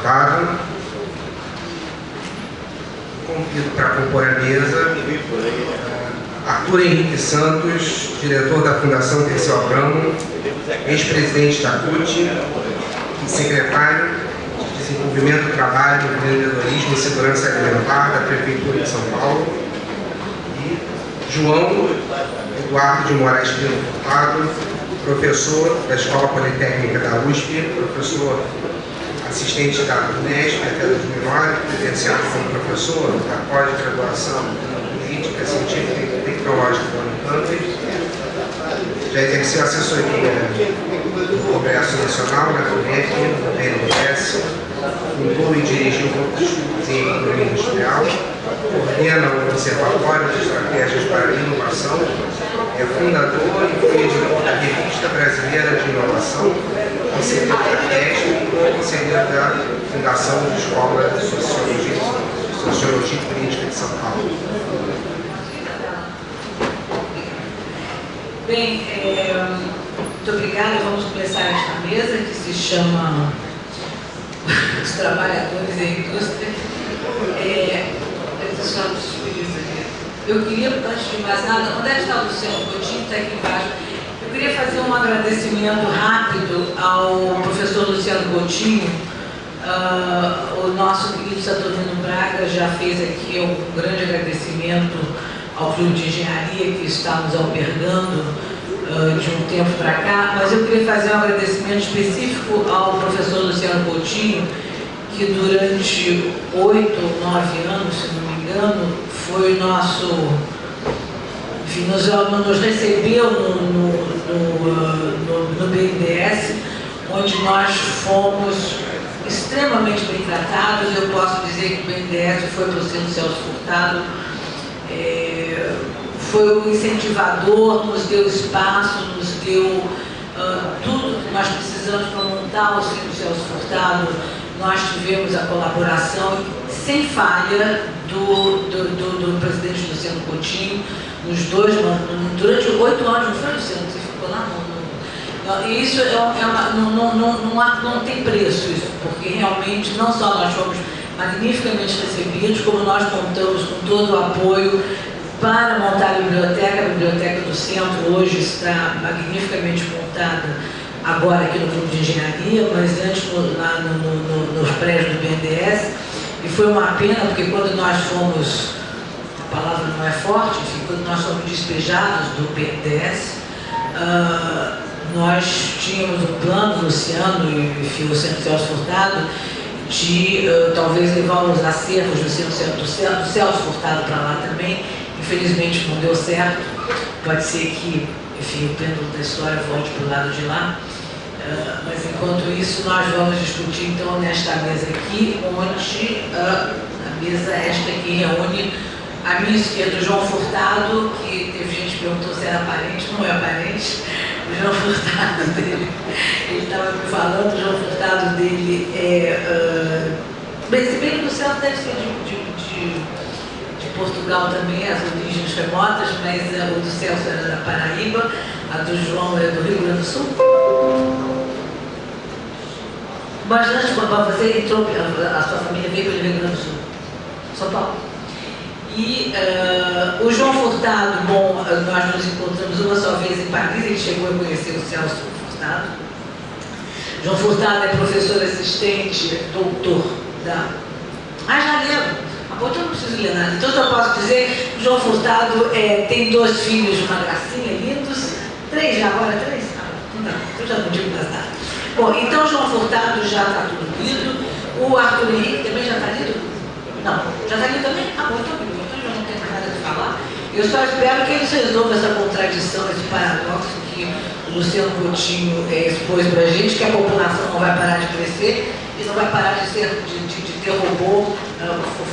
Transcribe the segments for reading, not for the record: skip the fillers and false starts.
deputado. Convido para compor a mesa Arthur Henrique Santos, diretor da Fundação Terceu Abramo, ex-presidente da CUT e secretário de Desenvolvimento do Trabalho, Empreendedorismo e Segurança Alimentar da Prefeitura de São Paulo, e João Eduardo de Moraes Pinto Furtado, professor da Escola Politécnica da USP, professor assistente da Unesp até 2009, credenciado como professor da pós-graduação em Política Científica e Tecnológica da Unicamp. Já exerceu assessoria no Congresso Nacional, na UNEP, no BNDES, fundou e dirigiu grupos em economia industrial, coordena o Observatório de Estratégias para a Inovação, é fundador e foi editor da Revista Brasileira de Inovação, conselheiro da TESP e conselheiro da Fundação de Escola de Sociologia e Política de São Paulo. Bem, muito obrigada. Vamos começar esta mesa que se chama Os Trabalhadores e a Indústria. Eu queria, antes de mais nada, onde está o Luciano Coutinho? Está aqui embaixo. Eu queria fazer um agradecimento rápido ao professor Luciano Coutinho. O nosso querido Saturnino Braga já fez aqui um grande agradecimento ao Clube de Engenharia que está nos albergando de um tempo para cá, mas eu queria fazer um agradecimento específico ao professor Luciano Coutinho, que durante 8 ou 9 anos, se não me engano, foi nosso, enfim, nos recebeu no BNDES, onde nós fomos extremamente bem tratados. Eu posso dizer que o BNDES foi para o Centro Celso Furtado, foi o incentivador, nos deu espaço, nos deu tudo que nós precisamos para montar o Centro Celso Furtado. Nós tivemos a colaboração sem falha do presidente Luciano Coutinho, durante 8 anos, não foi, Luciano? Você ficou lá? Não, e isso não tem preço, isso, porque realmente não só nós fomos magnificamente recebidos, como nós contamos com todo o apoio para montar a biblioteca do centro hoje está magnificamente montada, agora aqui no Clube de Engenharia, mas antes nos prédios do BNDES, e foi uma pena, porque quando nós fomos, a palavra não é forte, enfim, quando nós fomos despejados do BNDES, nós tínhamos um plano, Luciano e o Centro Celso Furtado, de talvez levar os acervos do Celso Furtado para lá também. Infelizmente não deu certo, pode ser que, enfim, o pêndulo da história volte para o lado de lá, mas enquanto isso nós vamos discutir então nesta mesa aqui, onde a mesa esta que reúne à minha esquerda o João Furtado, que teve gente que perguntou se era parente, não é parente, o João Furtado dele, ele estava me falando, o João Furtado dele bem, se bem que o Luciano deve ser de Portugal também, as origens remotas, mas o do Celso era da Paraíba, a do João é do Rio Grande do Sul. Mas antes, você entrou, a sua família veio pelo Rio Grande do Sul, São Paulo. E o João Furtado, bom, nós nos encontramos uma só vez em Paris, ele chegou a conhecer o Celso Furtado. João Furtado é professor assistente, doutor da... já lembro. Então não preciso ler nada. Então eu posso dizer que o João Furtado tem 2 filhos de uma gracinha, lindos. 3 já, agora 3? Não, eu já não digo mais nada. Bom, então o João Furtado já está tudo lido. O Arthur Henrique também já está lido? Não, já está lido também? Bom, então eu já não tenho mais nada de falar. Eu só espero que eles resolvam essa contradição, esse paradoxo que o Luciano Coutinho expôs para a gente, que a população não vai parar de crescer e não vai parar de ter robô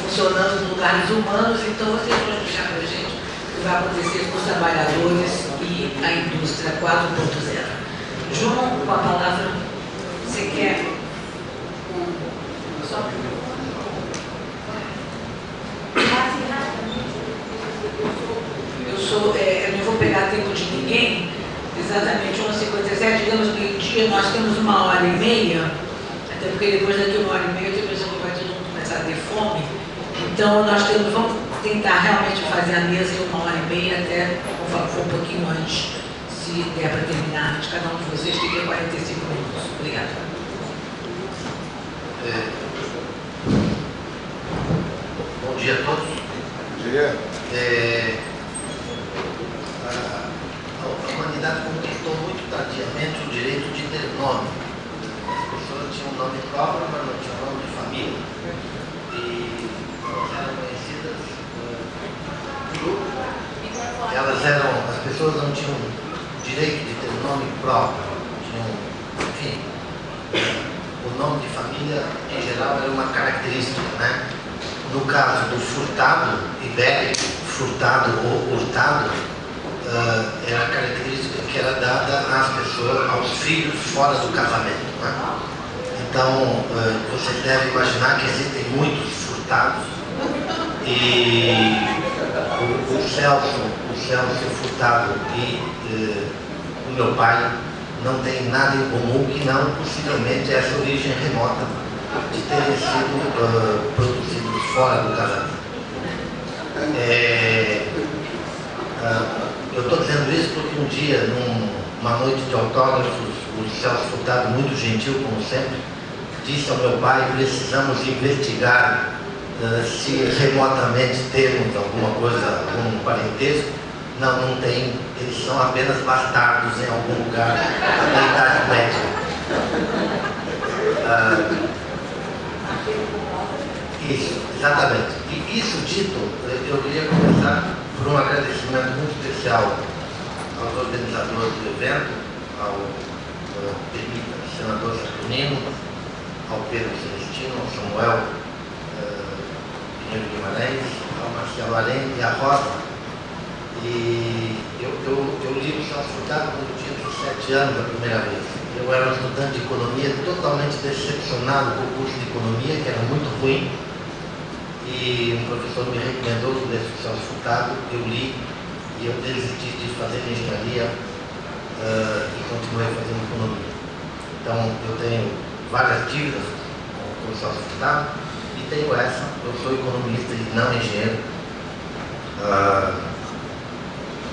funcionando em lugares humanos. Então vocês vão explicar para a gente o que vai acontecer com os trabalhadores e a indústria 4.0. João, com a palavra, você quer? Só eu não vou pegar tempo de ninguém, exatamente 11h57, digamos que um dia nós temos 1h30, até porque depois daqui 1h30 eu tenho Então, vamos tentar realmente fazer a mesa em 1h30, até, conforme for um pouquinho antes, se der para terminar antes. Cada um de vocês tem que ter 45 minutos. Obrigada. Bom dia a todos. Bom dia. A humanidade conquistou muito tardiamente o direito de ter nome. As pessoas tinham um nome próprio, mas não tinham nome de família. E elas eram conhecidas as pessoas não tinham direito de ter nome próprio, enfim, o nome de família em geral era uma característica, né? No caso do furtado ibérico, furtado ou hurtado, era a característica que era dada às pessoas, aos filhos fora do casamento, né? Então, você deve imaginar que existem muitos furtados e o Celso furtado e o meu pai não tem nada em comum, que não possivelmente essa origem remota de terem sido produzidos fora do casamento. Eu estou dizendo isso porque um dia, numa noite de autógrafos, o Celso Furtado, muito gentil como sempre, disse ao meu pai: precisamos investigar se remotamente temos alguma coisa, algum parentesco. Não tem, eles são apenas bastardos em algum lugar da Idade Média. Isso, exatamente. E isso dito, eu queria começar por um agradecimento muito especial aos organizadores do evento, ao senador Saturnino, ao Pedro Celestino, ao Samuel Pinheiro Guimarães, ao Marcelo Arém e à Rosa. E eu li o Celso Furtado quando eu tinha 17 anos a primeira vez. Eu era um estudante de economia totalmente decepcionado com o curso de economia, que era muito ruim. E um professor me recomendou ler o Celso Furtado, eu li e eu desisti de fazer engenharia e continuei fazendo economia. Então eu tenho várias dívidas com o Celso Furtado e tenho essa: eu sou economista e não engenheiro.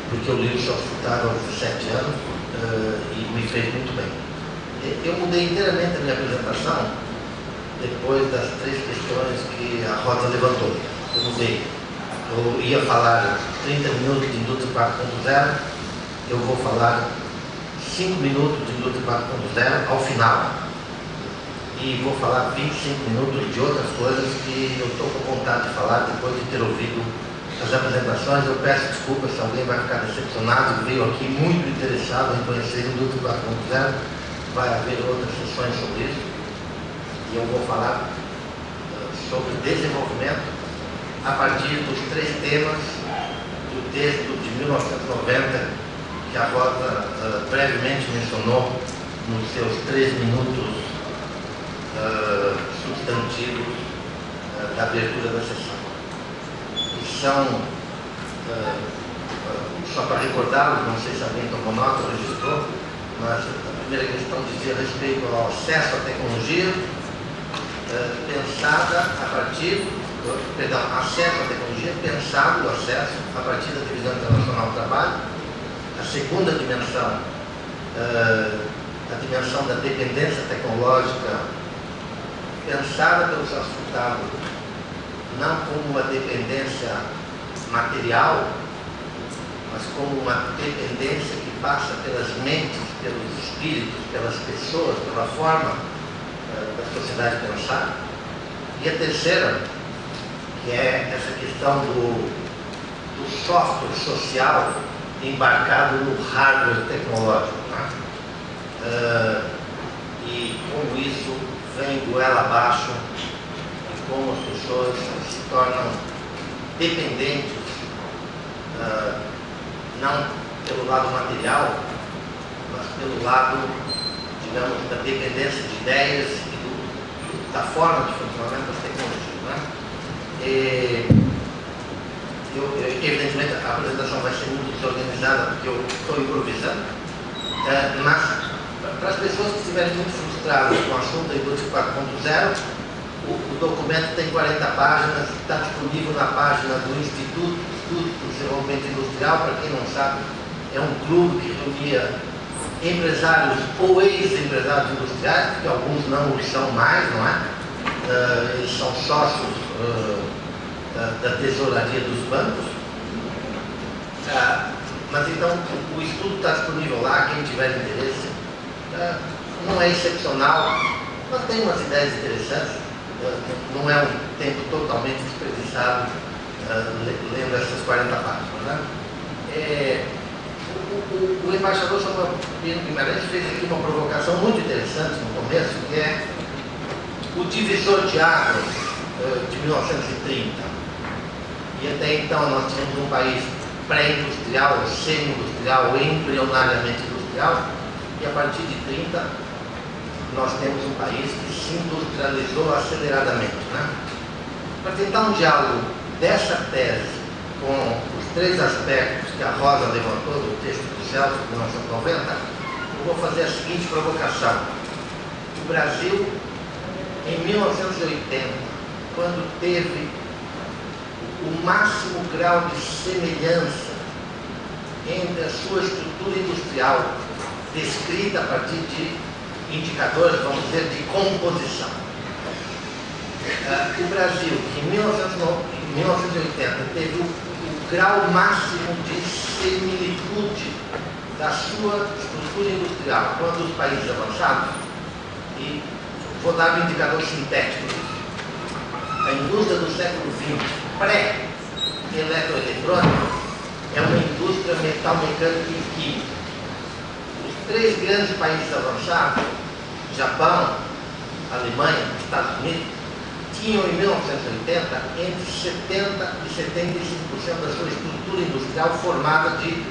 Porque eu li o Celso Furtado aos 17 anos e me fez muito bem. Eu mudei inteiramente a minha apresentação depois das 3 questões que a Rosa levantou. Eu mudei. Eu ia falar 30 minutos de indústria 4.0, eu vou falar 5 minutos de indústria 4.0 ao final. E vou falar 25 minutos de outras coisas que eu estou com vontade de falar depois de ter ouvido as apresentações. Eu peço desculpas se alguém vai ficar decepcionado, veio aqui muito interessado em conhecer a indústria 4.0, vai haver outras sessões sobre isso, e eu vou falar sobre desenvolvimento a partir dos 3 temas do texto de 1990, que a Rosa brevemente mencionou nos seus 3 minutos substantivos da abertura da sessão. São, só para recordá-los, não sei se alguém tomou nota ou registrou, mas a primeira questão dizia respeito ao acesso à tecnologia, acesso à tecnologia, pensado o acesso a partir da Divisão Internacional do Trabalho. A segunda dimensão, a dimensão da dependência tecnológica, pensada pelo Celso Furtado não como uma dependência material, mas como uma dependência que passa pelas mentes, pelos espíritos, pelas pessoas, pela forma da sociedade pensar. E a terceira, que é essa questão do software social embarcado no hardware tecnológico, né? E como isso vem goela abaixo, como as pessoas se tornam dependentes, não pelo lado material, mas pelo lado, digamos, da dependência de ideias e da forma de funcionamento das tecnologias, né? Evidentemente, a apresentação vai ser muito desorganizada, porque eu estou improvisando, mas para as pessoas que estiverem muito frustradas com o assunto da indústria 4.0, o documento tem 40 páginas, está disponível na página do Instituto de Desenvolvimento Industrial. Para quem não sabe, é um clube que reunia empresários ou ex-empresários industriais, porque alguns não o são mais, não é? Eles são sócios da tesouraria dos bancos. Mas então o estudo está disponível lá, quem tiver interesse. Não é excepcional, mas tem umas ideias interessantes. Não é um tempo totalmente desperdiçado lendo essas 40 páginas, né? O embaixador Samuel Pino Guimarães fez aqui uma provocação muito interessante no começo, que é o divisor de águas de 1930. E até então nós tínhamos um país pré-industrial, semi-industrial, embrionariamente industrial, e a partir de 30 nós temos um país que se industrializou aceleradamente, né? Para tentar um diálogo dessa tese com os 3 aspectos que a Rosa levantou do texto do Celso de 1990, eu vou fazer a seguinte provocação. O Brasil, em 1980, quando teve o máximo grau de semelhança entre a sua estrutura industrial, descrita a partir de indicadores, vamos dizer, de composição. O Brasil, em 1980, teve o grau máximo de similitude da sua estrutura industrial com a dos países avançados, e vou dar um indicador sintético disso. A indústria do século XX, pré-eletroeletrônica, é uma indústria metal-mecânica e química. Os 3 grandes países avançados, Japão, Alemanha, Estados Unidos, tinham em 1980 entre 70% e 75% da sua estrutura industrial formada de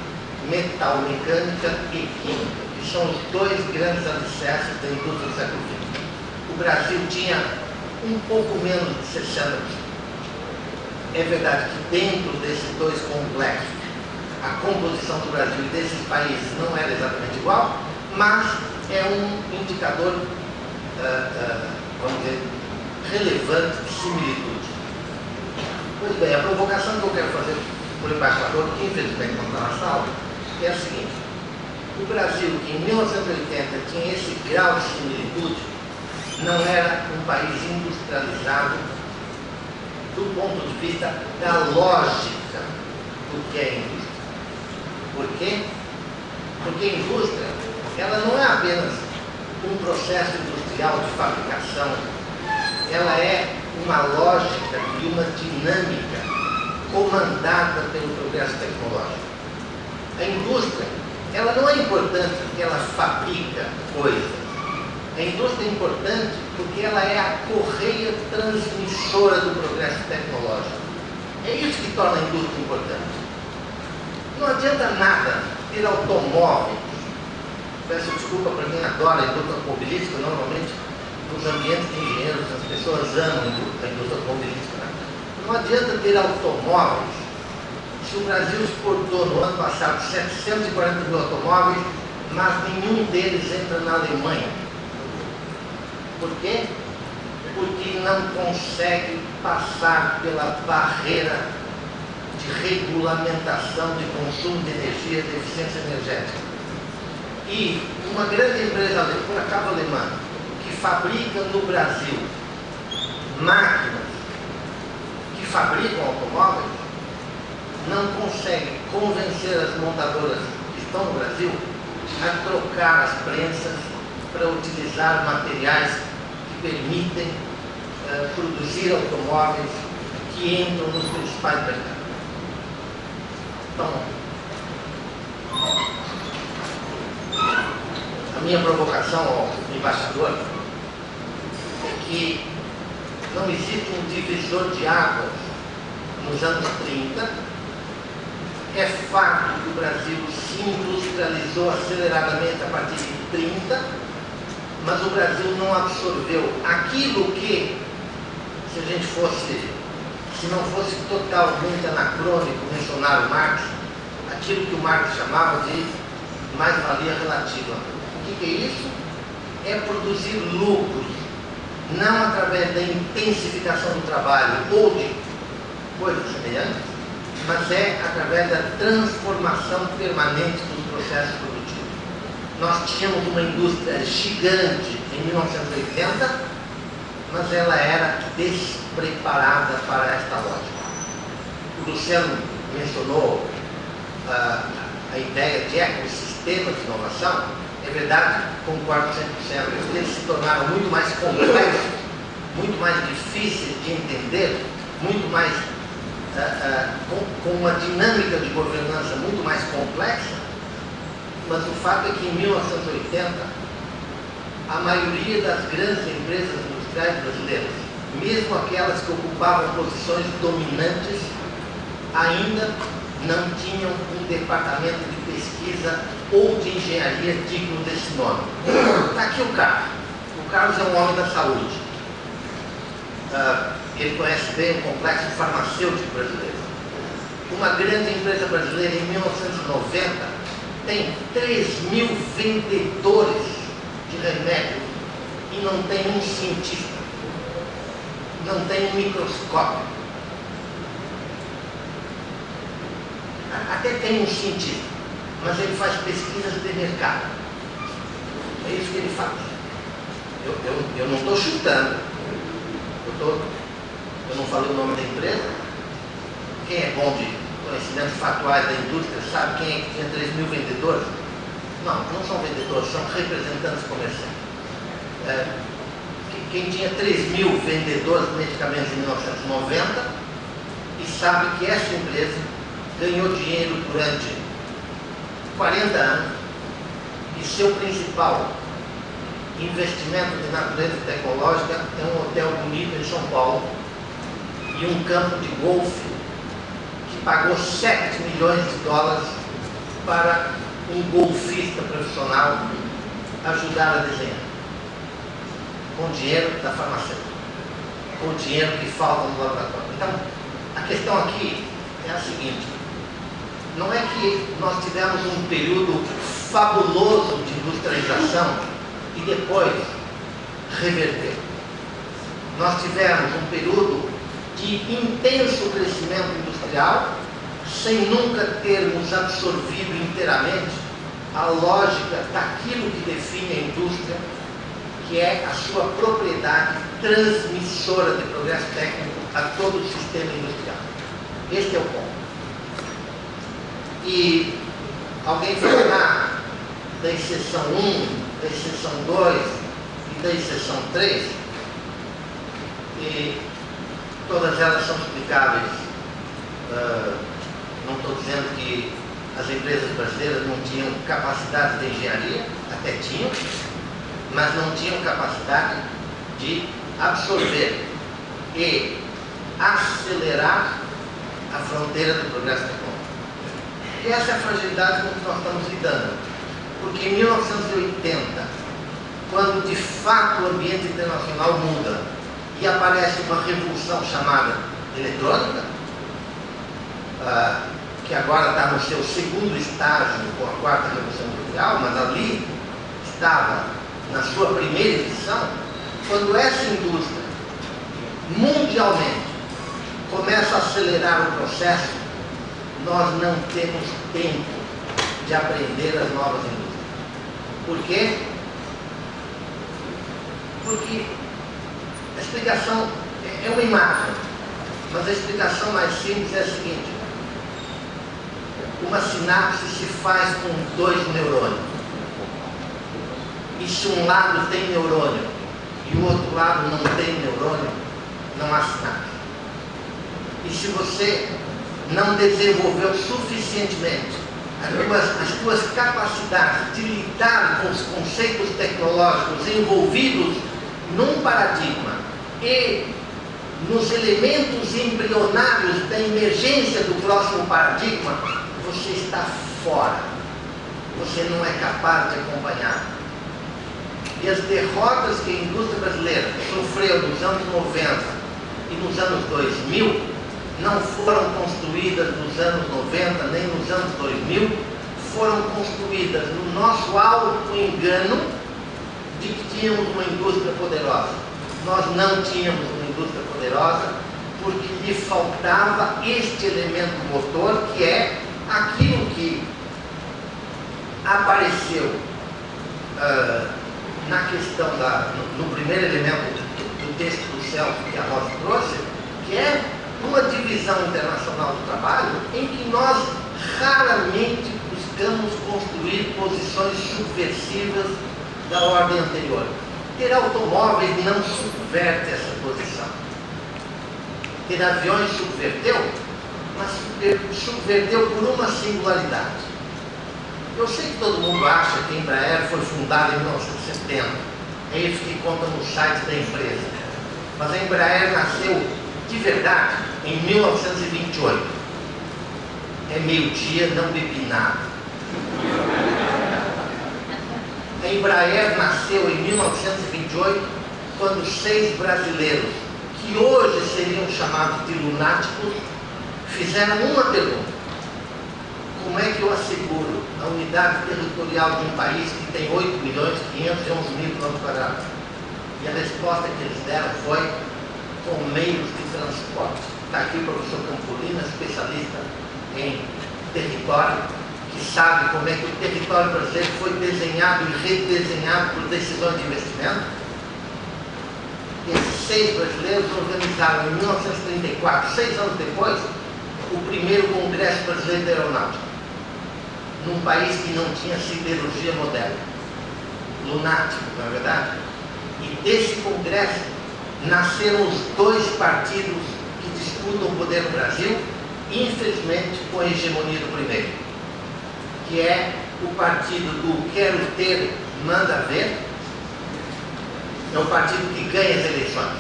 metal-mecânica e química, que são os 2 grandes alicerces da indústria do século XX. O Brasil tinha um pouco menos de 60%. É verdade que dentro desses 2 complexos, a composição do Brasil e desses países não era exatamente igual, mas é um indicador, vamos dizer, relevante de similitude. Pois bem, a provocação que eu quero fazer para o embaixador, que infelizmente não está na sala, é a seguinte: o Brasil, que em 1980 tinha esse grau de similitude, não era um país industrializado do ponto de vista da lógica do que é indústria. Por quê? Porque a indústria, ela não é apenas um processo industrial de fabricação, ela é uma lógica e uma dinâmica comandada pelo progresso tecnológico. A indústria, ela não é importante porque ela fabrica coisas. A indústria é importante porque ela é a correia transmissora do progresso tecnológico. É isso que torna a indústria importante. Não adianta nada ter automóveis. Peço desculpa para quem adora a indústria automobilística. Normalmente, nos ambientes de engenheiros, as pessoas amam a indústria automobilística, né? Não adianta ter automóveis se o Brasil exportou no ano passado 740 mil automóveis, mas nenhum deles entra na Alemanha. Por quê? Porque não consegue passar pela barreira de regulamentação de consumo de energia, de eficiência energética. E uma grande empresa, por acaso alemã, que fabrica no Brasil máquinas que fabricam automóveis, não consegue convencer as montadoras que estão no Brasil a trocar as prensas para utilizar materiais que permitem produzir automóveis que entram nos principais mercados. Então, a minha provocação ao embaixador é que não existe um divisor de águas nos anos 30. É fato que o Brasil se industrializou aceleradamente a partir de 30, mas o Brasil não absorveu aquilo que, se não fosse totalmente anacrônico mencionar o Marx, aquilo que o Marx chamava de mais-valia relativa. O que é isso? É produzir lucros não através da intensificação do trabalho ou de coisas semelhantes, mas é através da transformação permanente dos processos produtivos. Nós tínhamos uma indústria gigante em 1980, mas ela era despreparada para esta lógica. O Luciano mencionou a ideia de ecossistema de inovação. É verdade, concordo 100%. Eles se tornaram muito mais complexos, muito mais difíceis de entender, muito mais com uma dinâmica de governança muito mais complexa, mas o fato é que em 1980 a maioria das grandes empresas industriais brasileiras, mesmo aquelas que ocupavam posições dominantes, ainda não tinham um departamento de pesquisa ou de engenharia digno desse nome. Está aqui o Carlos. O Carlos é um homem da saúde. Ele conhece bem o complexo farmacêutico brasileiro. Uma grande empresa brasileira em 1990 tem 3.000 vendedores de remédio e não tem um cientista, não tem um microscópio. Até tem um cientista, mas ele faz pesquisas de mercado. É isso que ele faz. Eu não estou chutando. Eu não falei o nome da empresa. Quem é bom de conhecimentos fatuais da indústria sabe quem é que tinha 3.000 vendedores? Não são vendedores, são representantes comerciais. Quem tinha 3.000 vendedores de medicamentos em 1990 e sabe que essa empresa ganhou dinheiro durante 40 anos e seu principal investimento de natureza tecnológica é um hotel bonito em São Paulo e um campo de golfe que pagou 7 milhões de dólares para um golfista profissional ajudar a desenhar, com dinheiro da farmacêutica, com o dinheiro que falta no laboratório. Então, a questão aqui é a seguinte: não é que nós tivemos um período fabuloso de industrialização e depois reverteu. Nós tivemos um período de intenso crescimento industrial, sem nunca termos absorvido inteiramente a lógica daquilo que define a indústria, que é a sua propriedade transmissora de progresso técnico a todo o sistema industrial. Este é o ponto. E alguém falará da exceção 1, da exceção 2 e da exceção 3, e todas elas são explicáveis. Não estou dizendo que as empresas brasileiras não tinham capacidade de engenharia, até tinham, mas não tinham capacidade de absorver e acelerar a fronteira do progresso tecnológico. E essa é a fragilidade com que nós estamos lidando. Porque em 1980, quando de fato o ambiente internacional muda e aparece uma revolução chamada eletrônica, que agora está no seu segundo estágio com a quarta revolução industrial, mas ali estava na sua primeira edição, quando essa indústria mundialmente começa a acelerar o processo, nós não temos tempo de aprender as novas indústrias. Por quê? Porque a explicação é uma imagem, mas a explicação mais simples é a seguinte: uma sinapse se faz com 2 neurônios. E se um lado tem neurônio e o outro lado não tem neurônio, não há sinapse. E se você não desenvolveu suficientemente as tuas capacidades de lidar com os conceitos tecnológicos envolvidos num paradigma e nos elementos embrionários da emergência do próximo paradigma, você está fora. Você não é capaz de acompanhar. E as derrotas que a indústria brasileira sofreu nos anos 90 e nos anos 2000 não foram construídas nos anos 90 nem nos anos 2000, foram construídas no nosso auto-engano de que tínhamos uma indústria poderosa. nós não tínhamos uma indústria poderosa porque lhe faltava este elemento motor, que é aquilo que apareceu na questão no primeiro elemento do texto do Celso que a Rosa trouxe, que é uma divisão internacional do trabalho em que nós raramente buscamos construir posições subversivas da ordem anterior. Ter automóveis não subverte essa posição. Ter aviões subverteu, mas subverteu por uma singularidade. Eu sei que todo mundo acha que a Embraer foi fundada em 1970. É isso que conta no site da empresa. Mas a Embraer nasceu de verdade em 1928. É meio-dia, não bebi nada. A Embraer nasceu em 1928, quando 6 brasileiros, que hoje seriam chamados de lunáticos, fizeram uma pergunta: como é que eu asseguro a unidade territorial de um país que tem 8.511.000 km²? E a resposta que eles deram foi: com meios de transporte. Está aqui o professor Campolina, especialista em território, que sabe como é que o território brasileiro foi desenhado e redesenhado por decisões de investimento. Esses 6 brasileiros organizaram em 1934, 6 anos depois, o primeiro Congresso Brasileiro de Aeronáutica, num país que não tinha siderurgia moderna. Lunático, não é verdade? E desse Congresso nasceram os 2 partidos que disputam o poder no Brasil, infelizmente com a hegemonia do primeiro, que é o partido do quero ter, manda ver. É o partido que ganha as eleições.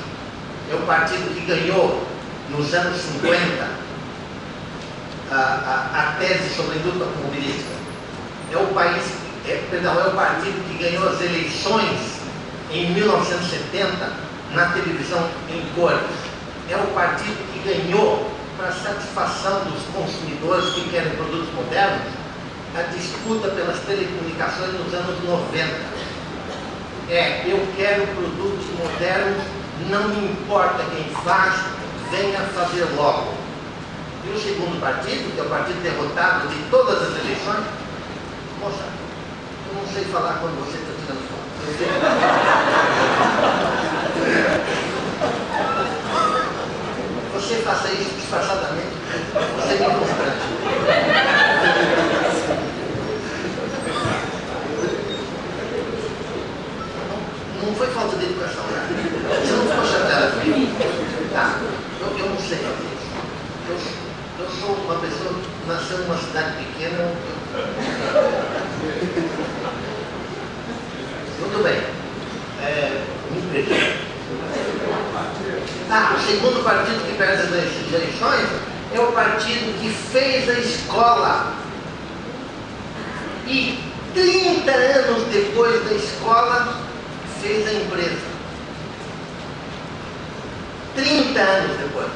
É o partido que ganhou nos anos 50 a tese sobre a indústria automobilística. É o partido que ganhou as eleições em 1970 na televisão em cores. É o partido que ganhou, para satisfação dos consumidores que querem produtos modernos, a disputa pelas telecomunicações nos anos 90. Eu quero produtos modernos, não me importa quem faz, venha fazer logo. E o segundo partido, que é o partido derrotado de todas as eleições, moça, eu não sei falar quando você está tirando foto. Você faça isso disfarçadamente, você me constrange. Não foi falta de educação, né? Você não ficou chateada comigo? Tá, eu não sei fazer isso. Eu sou uma pessoa que nasceu numa cidade pequena. Muito bem. Me perdi. O segundo partido que perde as eleições é o partido que fez a escola. E 30 anos depois da escola, fez a empresa. 30 anos depois.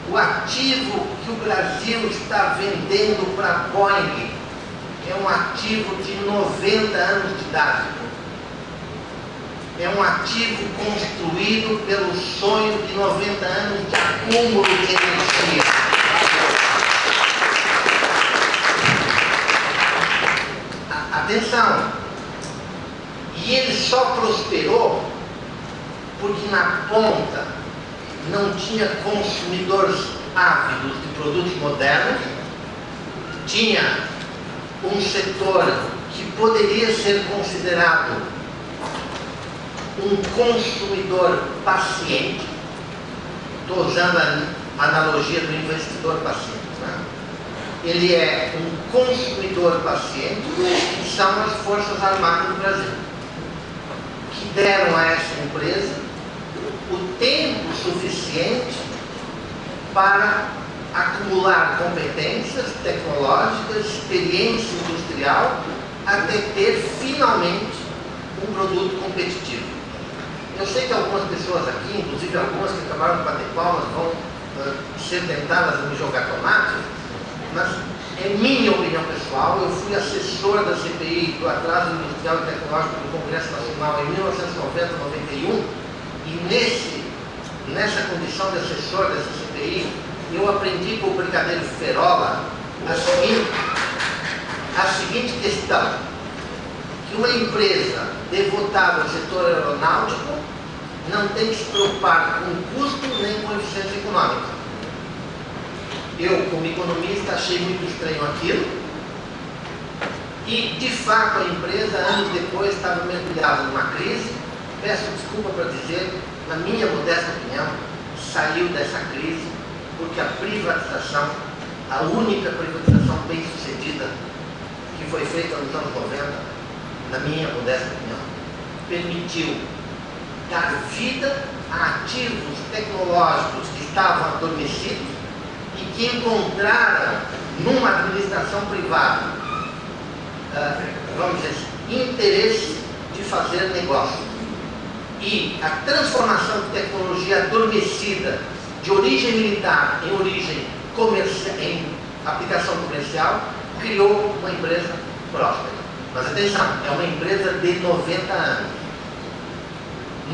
O ativo que o Brasil está vendendo para a Boeing é um ativo de 90 anos de idade. É um ativo construído pelo sonho de 90 anos de acúmulo de energia. Atenção! E ele só prosperou porque na ponta não tinha consumidores ávidos de produtos modernos, tinha um setor que poderia ser considerado um consumidor paciente. Estou usando a analogia do investidor paciente, né? Ele é um consumidor paciente, que são as Forças Armadas do Brasil, que deram a essa empresa o tempo suficiente para acumular competências tecnológicas, experiência industrial, até ter finalmente um produto competitivo. Eu sei que algumas pessoas aqui, inclusive algumas que acabaram de bater palmas, vão ser tentadas a me jogar tomate, mas é minha opinião pessoal. Eu fui assessor da CPI do atraso industrial e tecnológico do Congresso Nacional em 1990-91, E nessa condição de assessor dessa CPI, eu aprendi com o brigadeiro Ferola a seguinte questão, que uma empresa devotada ao setor aeronáutico não tem que se preocupar com custo nem com eficiência econômica. Eu, como economista, achei muito estranho aquilo e, de fato, a empresa, anos depois, estava mergulhada numa crise. Peço desculpa para dizer, na minha modesta opinião, saiu dessa crise porque a privatização, a única privatização bem sucedida que foi feita nos anos 90, na minha modesta opinião, permitiu dar vida a ativos tecnológicos que estavam adormecidos e que encontraram numa administração privada, vamos dizer assim, interesse de fazer negócio. E a transformação de tecnologia adormecida de origem militar em origem comercial, em aplicação comercial, criou uma empresa próspera. Mas atenção, é uma empresa de 90 anos.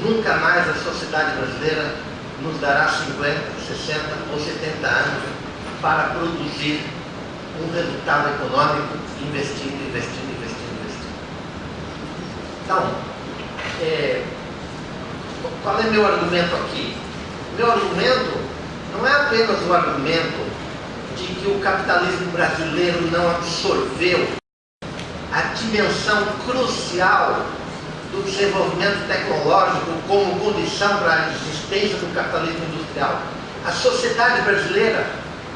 Nunca mais a sociedade brasileira nos dará 50, 60 ou 70 anos para produzir um resultado econômico investindo. Então, qual é meu argumento aqui? Meu argumento não é apenas o argumento de que o capitalismo brasileiro não absorveu a dimensão crucial do desenvolvimento tecnológico como condição para a existência do capitalismo industrial. A sociedade brasileira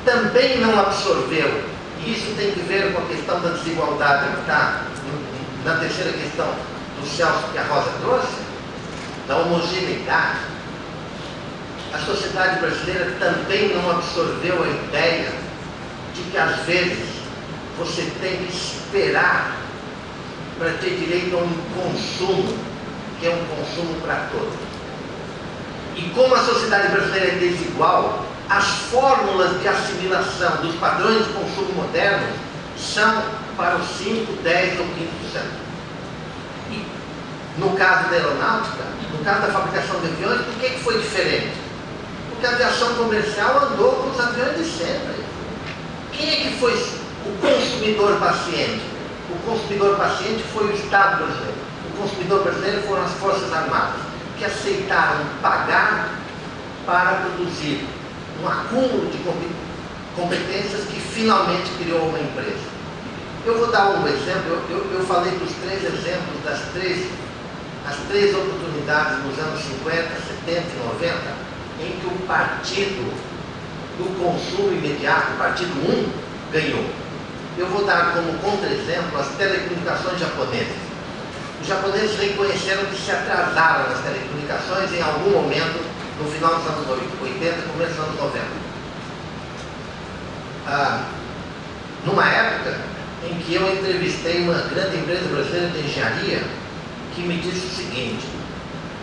também não absorveu, e isso tem que ver com a questão da desigualdade que está na terceira questão do Celso que a Rosa trouxe, da homogeneidade. A sociedade brasileira também não absorveu a ideia de que às vezes você tem que esperar para ter direito a um consumo, que é um consumo para todos. E como a sociedade brasileira é desigual, as fórmulas de assimilação dos padrões de consumo modernos são para os 5, 10 ou 15%. E no caso da aeronáutica, no caso da fabricação de aviões, por que foi diferente? Porque a aviação comercial andou com os aviões de sempre. Quem é que foi o consumidor paciente? O consumidor paciente foi o Estado brasileiro. O consumidor brasileiro foram as Forças Armadas, que aceitaram pagar para produzir um acúmulo de competências que finalmente criou uma empresa. Eu vou dar um exemplo, eu falei dos 3 exemplos das três oportunidades nos anos 50, 70 e 90, em que o partido do consumo imediato, o partido 1, ganhou. Eu vou dar como contra-exemplo as telecomunicações japonesas. Os japoneses reconheceram que se atrasaram nas telecomunicações em algum momento no final dos anos 80, começo dos anos 90. Numa época em que eu entrevistei uma grande empresa brasileira de engenharia que me disse o seguinte: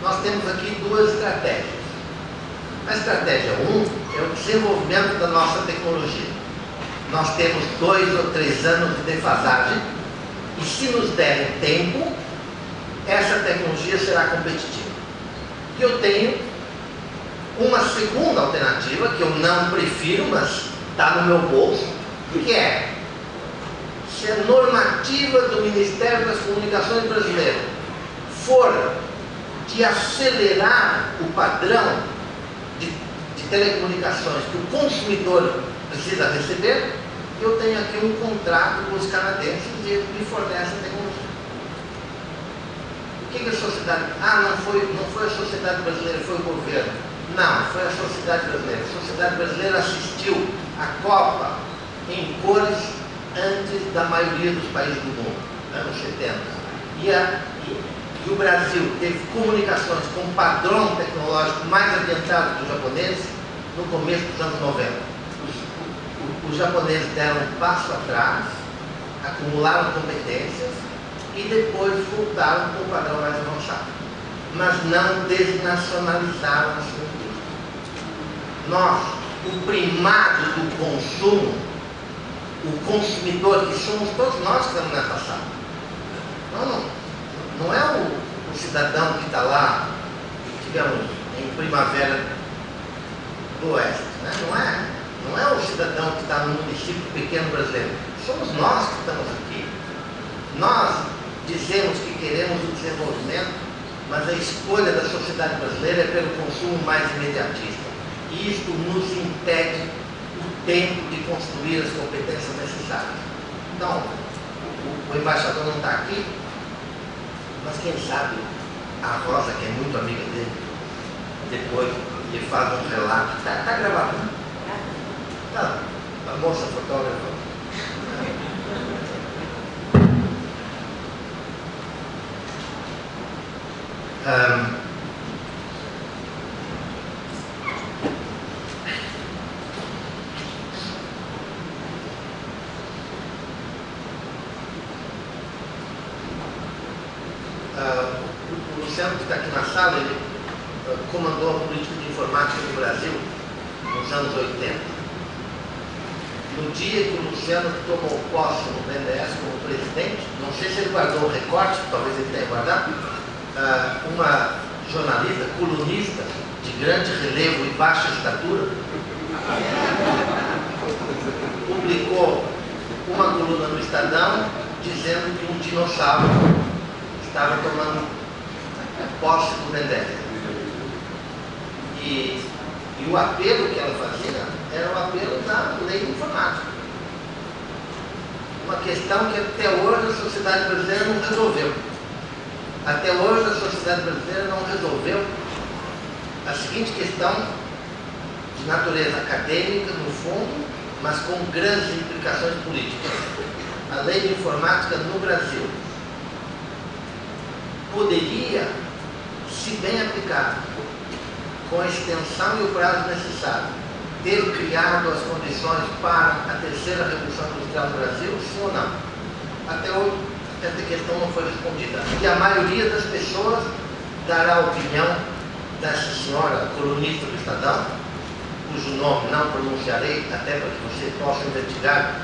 nós temos aqui 2 estratégias. A estratégia 1 é o desenvolvimento da nossa tecnologia. Nós temos 2 ou 3 anos de defasagem e, se nos derem tempo, essa tecnologia será competitiva. E eu tenho uma segunda alternativa, que eu não prefiro, mas está no meu bolso, que é: se a normativa do Ministério das Comunicações brasileiro for de acelerar o padrão de telecomunicações que o consumidor precisa receber, eu tenho aqui um contrato com os canadenses e eles me fornecem a tecnologia. O que a sociedade... não foi a sociedade brasileira, foi o governo. Não, foi a sociedade brasileira. A sociedade brasileira assistiu à Copa em cores antes da maioria dos países do mundo, anos 70. E o Brasil teve comunicações com um padrão tecnológico mais adiantado que os japoneses no começo dos anos 90. Os japoneses deram um passo atrás, acumularam competências e depois voltaram com um padrão mais avançado. Mas não desnacionalizaram a sua indústria. Nós, o primado do consumo, o consumidor que somos todos nós que estamos nessa sala. Não é o cidadão que está lá, digamos, Primavera do Oeste. Né? Não é o cidadão que está no município pequeno brasileiro. Somos nós que estamos aqui. Nós dizemos que queremos o desenvolvimento, mas a escolha da sociedade brasileira é pelo consumo mais imediatista. E isto nos impede o tempo de construir as competências necessárias. Então, o embaixador não está aqui, mas quem sabe a Rosa, que é muito amiga dele, depois ele faz um relato. Está gravado, né? Tá. A moça fotógrafa. O Luciano, que está aqui na sala, ele comandou a política de informática no Brasil nos anos 80. No dia que o Luciano tomou posse no BNDES como presidente, não sei se ele guardou o recorte, talvez ele tenha guardado, uma jornalista, colunista de grande relevo e baixa estatura, publicou uma coluna no Estadão dizendo que um dinossauro estava tomando posse do BNDES. E o apelo que ela fazia era o apelo da lei de informática. Uma questão que até hoje a sociedade brasileira não resolveu. Até hoje a sociedade brasileira não resolveu a seguinte questão de natureza acadêmica, no fundo, mas com grandes implicações políticas. A lei de informática no Brasil poderia, se bem aplicada, com a extensão e o prazo necessário, ter criado as condições para a terceira revolução industrial no Brasil, sim ou não? Até hoje, essa questão não foi respondida. E a maioria das pessoas dará a opinião dessa senhora colunista do Estadão, cujo nome não pronunciarei, até para que você possa investigar,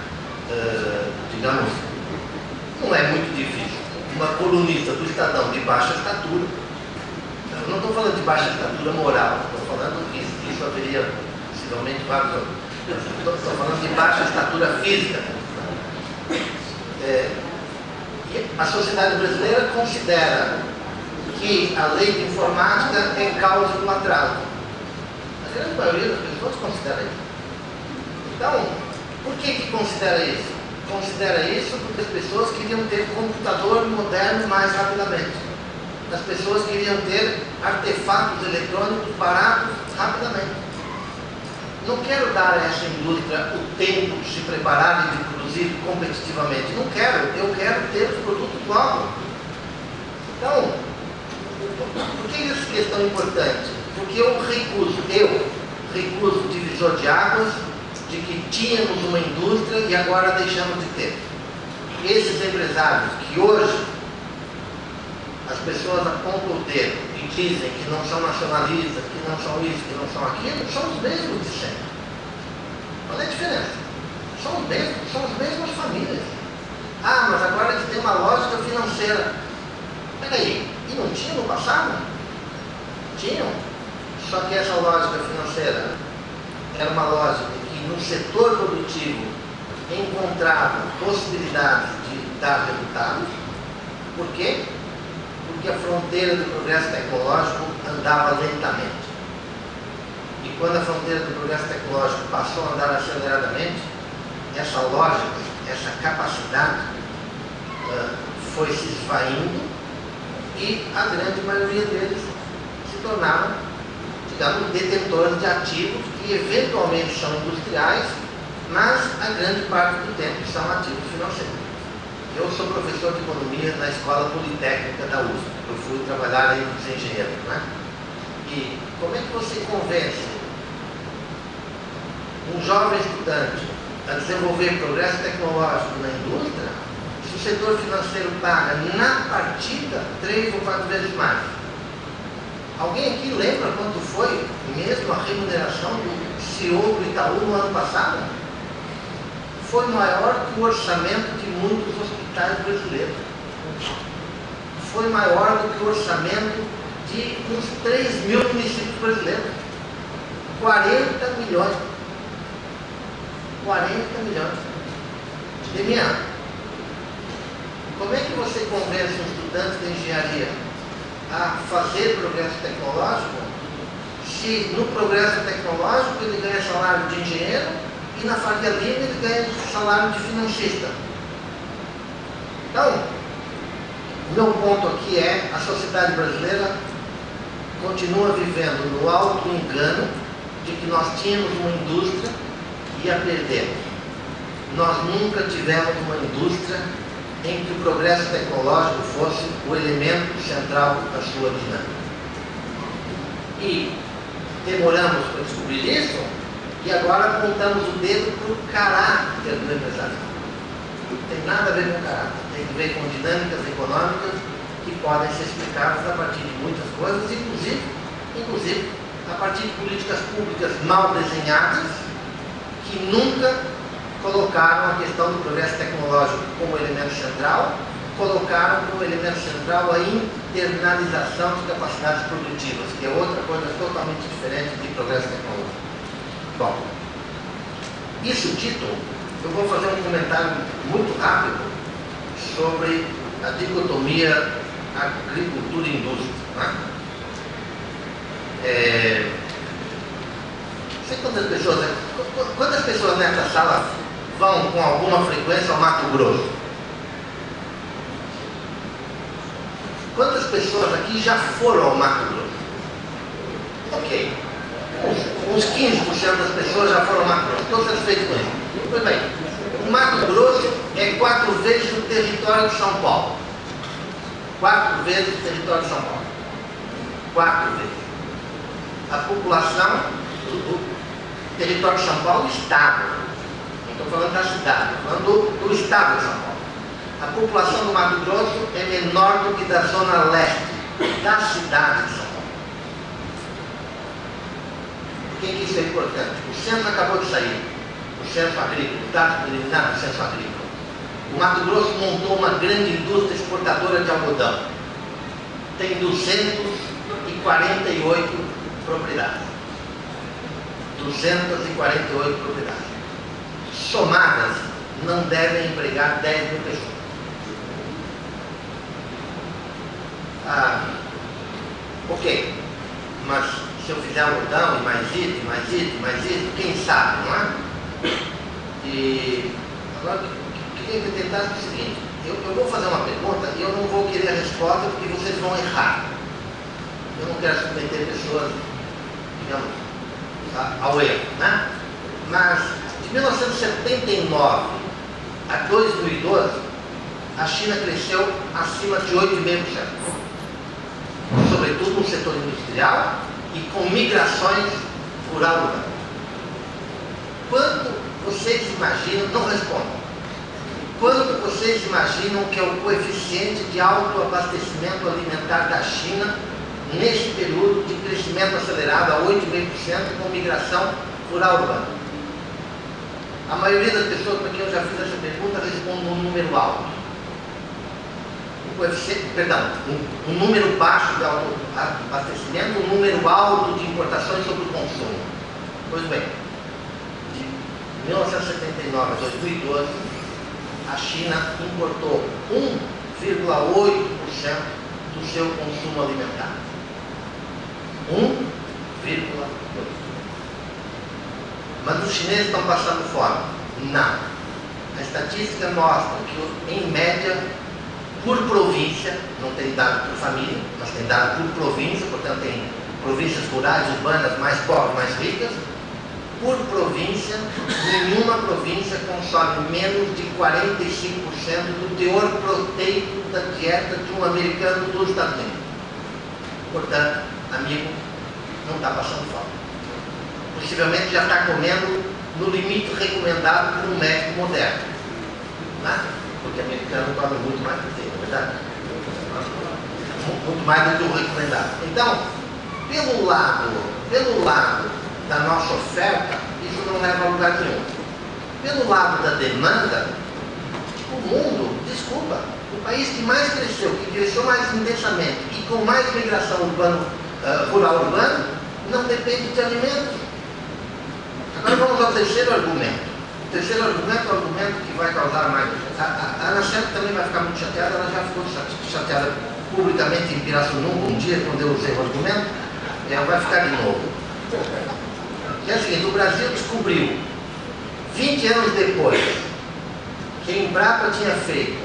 digamos, não é muito difícil. Uma colunista do Estadão de baixa estatura, eu não estou falando de baixa estatura moral, estou falando que isso haveria possivelmente vários outros. Estou falando de baixa estatura física. E a sociedade brasileira considera que a lei de informática é causa do atraso. A grande maioria das pessoas considera isso. Então, por que considera isso? Considera isso porque as pessoas queriam ter computador moderno mais rapidamente. As pessoas queriam ter artefatos eletrônicos baratos rapidamente. Não quero dar a essa indústria o tempo de se preparar e de produzir competitivamente. Não quero. Eu quero ter os produtos logo. Então, por que essa questão é importante? Porque eu recuso o divisor de águas de que tínhamos uma indústria e agora deixamos de ter. Esses empresários que hoje as pessoas apontam o dedo e dizem que não são nacionalistas, que não são isso, que não são aquilo, são os mesmos de sempre. Qual é a diferença? São as mesmas famílias. Ah, mas agora eles têm uma lógica financeira. Peraí, e não tinha no passado? Tinham. Só que essa lógica financeira era uma lógica que no setor produtivo encontrava possibilidades de dar resultados. Por quê? Porque a fronteira do progresso tecnológico andava lentamente. E quando a fronteira do progresso tecnológico passou a andar aceleradamente, essa lógica, essa capacidade foi se esvaindo e a grande maioria deles se tornaram, digamos, detentores de ativos que eventualmente são industriais, mas a grande parte do tempo são ativos financeiros. Eu sou professor de economia na Escola Politécnica da USP. Eu fui trabalhar aí nos engenheiros, né? E como é que você convence um jovem estudante a desenvolver progresso tecnológico na indústria se o setor financeiro paga na partida 3 ou 4 vezes mais? Alguém aqui lembra quanto foi mesmo a remuneração do CEO do Itaú no ano passado? Foi maior que o orçamento de muitos hospitais brasileiros. Foi maior do que o orçamento de uns 3 mil municípios brasileiros. 40 milhões. 40 milhões. Demian, como é que você convence um estudante de engenharia a fazer progresso tecnológico se no progresso tecnológico ele ganha salário de engenheiro e na Faria Lima ele ganha salário de financista? Então, o meu ponto aqui é: a sociedade brasileira continua vivendo no alto engano de que nós tínhamos uma indústria e a perdemos. Nós nunca tivemos uma indústria em que o progresso tecnológico fosse o elemento central da sua dinâmica. E demoramos para descobrir isso, e agora apontamos o dedo para o caráter do empresário. Não tem nada a ver com caráter, tem a ver com dinâmicas econômicas que podem ser explicadas a partir de muitas coisas, inclusive a partir de políticas públicas mal desenhadas, que nunca colocaram a questão do progresso tecnológico como elemento central, colocaram como elemento central a internalização de capacidades produtivas, que é outra coisa totalmente diferente de progresso tecnológico. Bom, isso dito, eu vou fazer um comentário muito rápido sobre a dicotomia agricultura e indústria. Né? Sei quantas pessoas nessa sala vão com alguma frequência ao Mato Grosso? Quantas pessoas aqui já foram ao Mato Grosso? Ok. Uns 15% das pessoas já foram ao Mato Grosso. Estou satisfeito com isso. Pois bem, o Mato Grosso é 4 vezes o território de São Paulo. 4 vezes o território de São Paulo. 4 vezes. A população do território de São Paulo, Estado. Não estou falando da cidade, estou falando do Estado de São Paulo. A população do Mato Grosso é menor do que da zona leste da cidade de São Paulo. Por que isso é importante? O censo acabou de sair, o censo agrícola, o dado preliminar do censo agrícola. O Mato Grosso montou uma grande indústria exportadora de algodão. Tem 248 propriedades. 248 propriedades. Somadas, não devem empregar 10 mil pessoas. Ok, mas se eu fizer algodão e mais isso, quem sabe, não é? E agora, o que eu queria tentar é o seguinte: eu vou fazer uma pergunta e eu não vou querer a resposta porque vocês vão errar. Eu não quero submeter pessoas, digamos, ao erro, né? Mas de 1979 a 2012, a China cresceu acima de 8,5%. Sobretudo no setor industrial e com migrações rural-urbana. Quanto vocês imaginam, não respondam, quanto vocês imaginam que é o coeficiente de autoabastecimento alimentar da China nesse período de crescimento acelerado a 8,5% com migração rural-urbana? A maioria das pessoas para quem eu já fiz essa pergunta responde um número alto. Um número baixo de autoabastecimento, um número alto de importações sobre o consumo. Pois bem, de 1979 a 2012, a China importou 1,8% do seu consumo alimentar. 1,8%. Mas os chineses estão passando fome? Não. A estatística mostra que, em média, por província, não tem dado por família, mas tem dado por província, portanto tem províncias rurais, urbanas, mais pobres, mais ricas. Por província, nenhuma província consome menos de 45% do teor proteico da dieta de um americano dos Estados Unidos. Portanto, amigo, não está passando fome. Possivelmente já está comendo no limite recomendado por um médico moderno. Né? Porque o americano come muito mais proteína, não é verdade? Muito mais do que o recomendado. Então, pelo lado da nossa oferta, isso não leva a lugar nenhum. Pelo lado da demanda, o mundo O país que mais cresceu, que cresceu mais intensamente e com mais migração rural-urbana, não depende de alimentos. Agora vamos ao terceiro argumento. O terceiro argumento é o argumento que vai causar mais. A Ana Santos também vai ficar muito chateada, ela já ficou chateada publicamente em Pirassununga um dia, quando eu usei o argumento, ela vai ficar de novo. Que é o seguinte, o Brasil descobriu, 20 anos depois, que a Embrapa tinha feito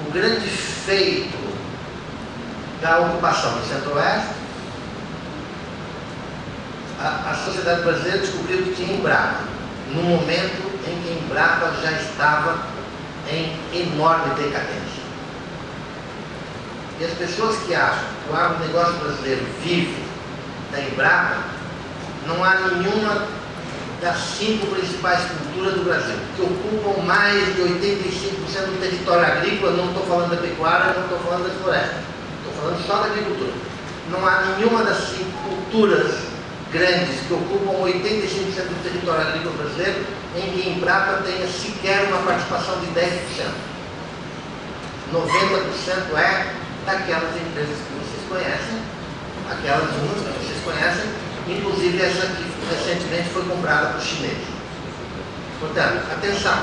o grande feito da ocupação do Centro-Oeste. A sociedade brasileira descobriu que tinha Embrapa, no momento em que a Embrapa já estava em enorme decadência. E as pessoas que acham que o agronegócio brasileiro vive da Embrapa, não há nenhuma das 5 principais culturas do Brasil, que ocupam mais de 85% do território agrícola. Não estou falando da pecuária, não estou falando da floresta, estou falando só da agricultura. Não há nenhuma das 5 culturas grandes que ocupam 85% do território agrícola brasileiro em que a Embrapa tenha sequer uma participação de 10%. 90% é daquelas empresas que vocês conhecem, aquelas umas que vocês conhecem, inclusive essa que recentemente foi comprada por chineses. Portanto, atenção,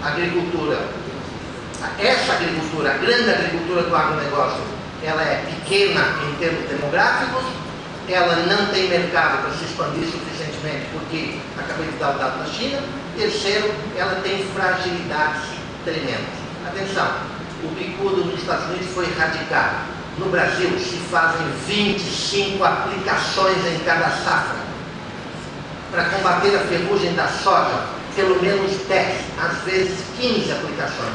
a agricultura, essa agricultura, a grande agricultura do agronegócio, ela é pequena em termos demográficos, ela não tem mercado para se expandir suficientemente, porque acabei de dar o dado da China. Terceiro, ela tem fragilidades tremendas. Atenção, o bicudo nos Estados Unidos foi erradicado. No Brasil se fazem 25 aplicações em cada safra. Para combater a ferrugem da soja, pelo menos 10, às vezes 15 aplicações.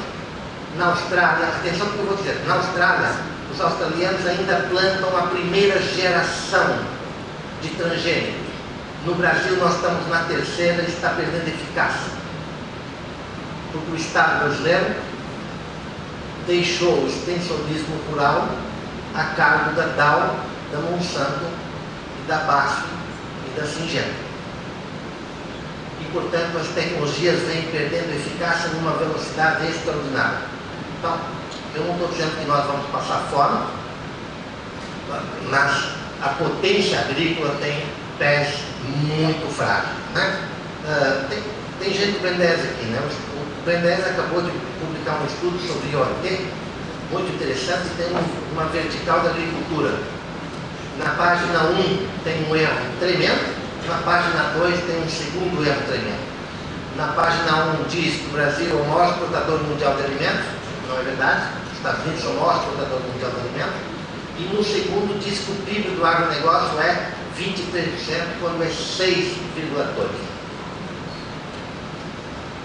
Na Austrália, atenção porque eu vou dizer, na Austrália, os australianos ainda plantam a primeira geração de transgênicos. No Brasil nós estamos na terceira e está perdendo eficácia. Porque o Estado brasileiro deixou o extensionismo rural a cargo da Dow, da Monsanto, e da BASF e da Syngenta. E, portanto, as tecnologias vêm perdendo eficácia numa velocidade extraordinária. Então, eu não estou dizendo que nós vamos passar fome, mas a potência agrícola tem pés muito frágeis, né? Tem gente do BNDES aqui, né? O BNDES acabou de publicar um estudo sobre IoT, muito interessante, tem uma vertical da agricultura. Na página 1 tem um erro tremendo, na página 2 tem um segundo erro tremendo. Na página 1 diz que o Brasil é o maior exportador mundial de alimentos, não é verdade? Os Estados Unidos são o maior exportador mundial de alimentos. E no segundo diz que o PIB do agronegócio é 23%, quando é 6,2%.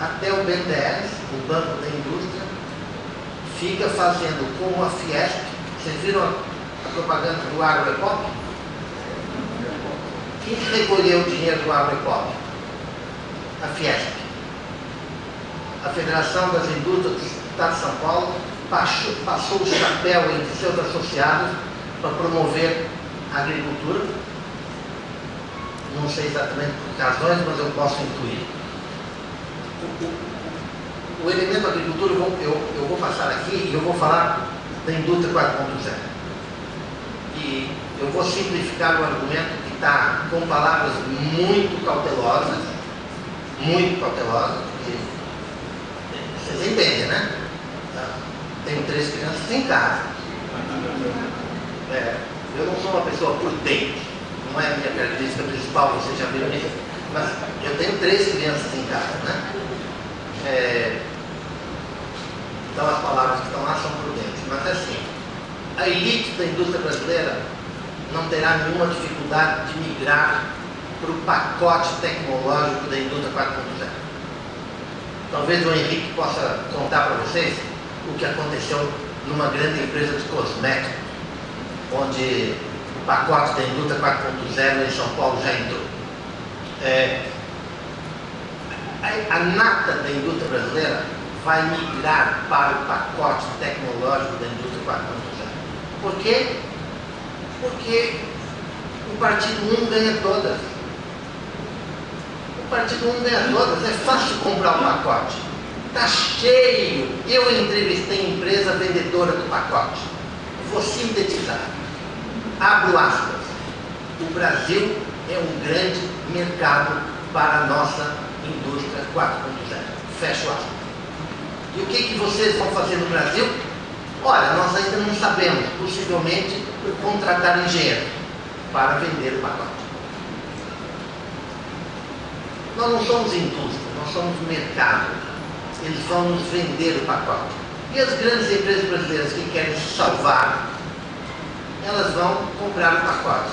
Até o BNDES, o Banco da Indústria, fica fazendo como a Fiesp. Vocês viram a propaganda do Agroepop? Quem recolheu o dinheiro do Agroepop? A Fiesp. A Federação das Indústrias do Estado de São Paulo passou o chapéu entre seus associados para promover a agricultura. Não sei exatamente por que razões, mas eu posso intuir. O elemento agricultura eu vou passar aqui e eu vou falar da indústria 4.0. E eu vou simplificar o argumento que está com palavras muito cautelosas, porque vocês entendem, né? Tenho 3 crianças em casa. Eu não sou uma pessoa prudente, não é a minha característica principal, vocês já viram isso, mas eu tenho 3 crianças em casa, né? Então as palavras que estão lá são prudentes, mas assim, a elite da indústria brasileira não terá nenhuma dificuldade de migrar para o pacote tecnológico da indústria 4.0. Talvez o Henrique possa contar para vocês o que aconteceu numa grande empresa de cosméticos, onde o pacote da indústria 4.0 em São Paulo já entrou. A nata da indústria brasileira vai migrar para o pacote tecnológico da indústria 4.0. Por quê? Porque o partido 1 ganha todas. O partido 1 ganha todas. É fácil comprar o pacote. Está cheio. Eu entrevistei empresa vendedora do pacote. Vou sintetizar. Abro aspas. O Brasil é um grande mercado para a nossa indústria 4.0. Fecho aspas. E o que vocês vão fazer no Brasil? Olha, nós ainda não sabemos. Possivelmente contratar engenheiro para vender o pacote. Nós não somos indústria, nós somos mercado. Eles vão nos vender o pacote. E as grandes empresas brasileiras que querem se salvar, elas vão comprar o pacote.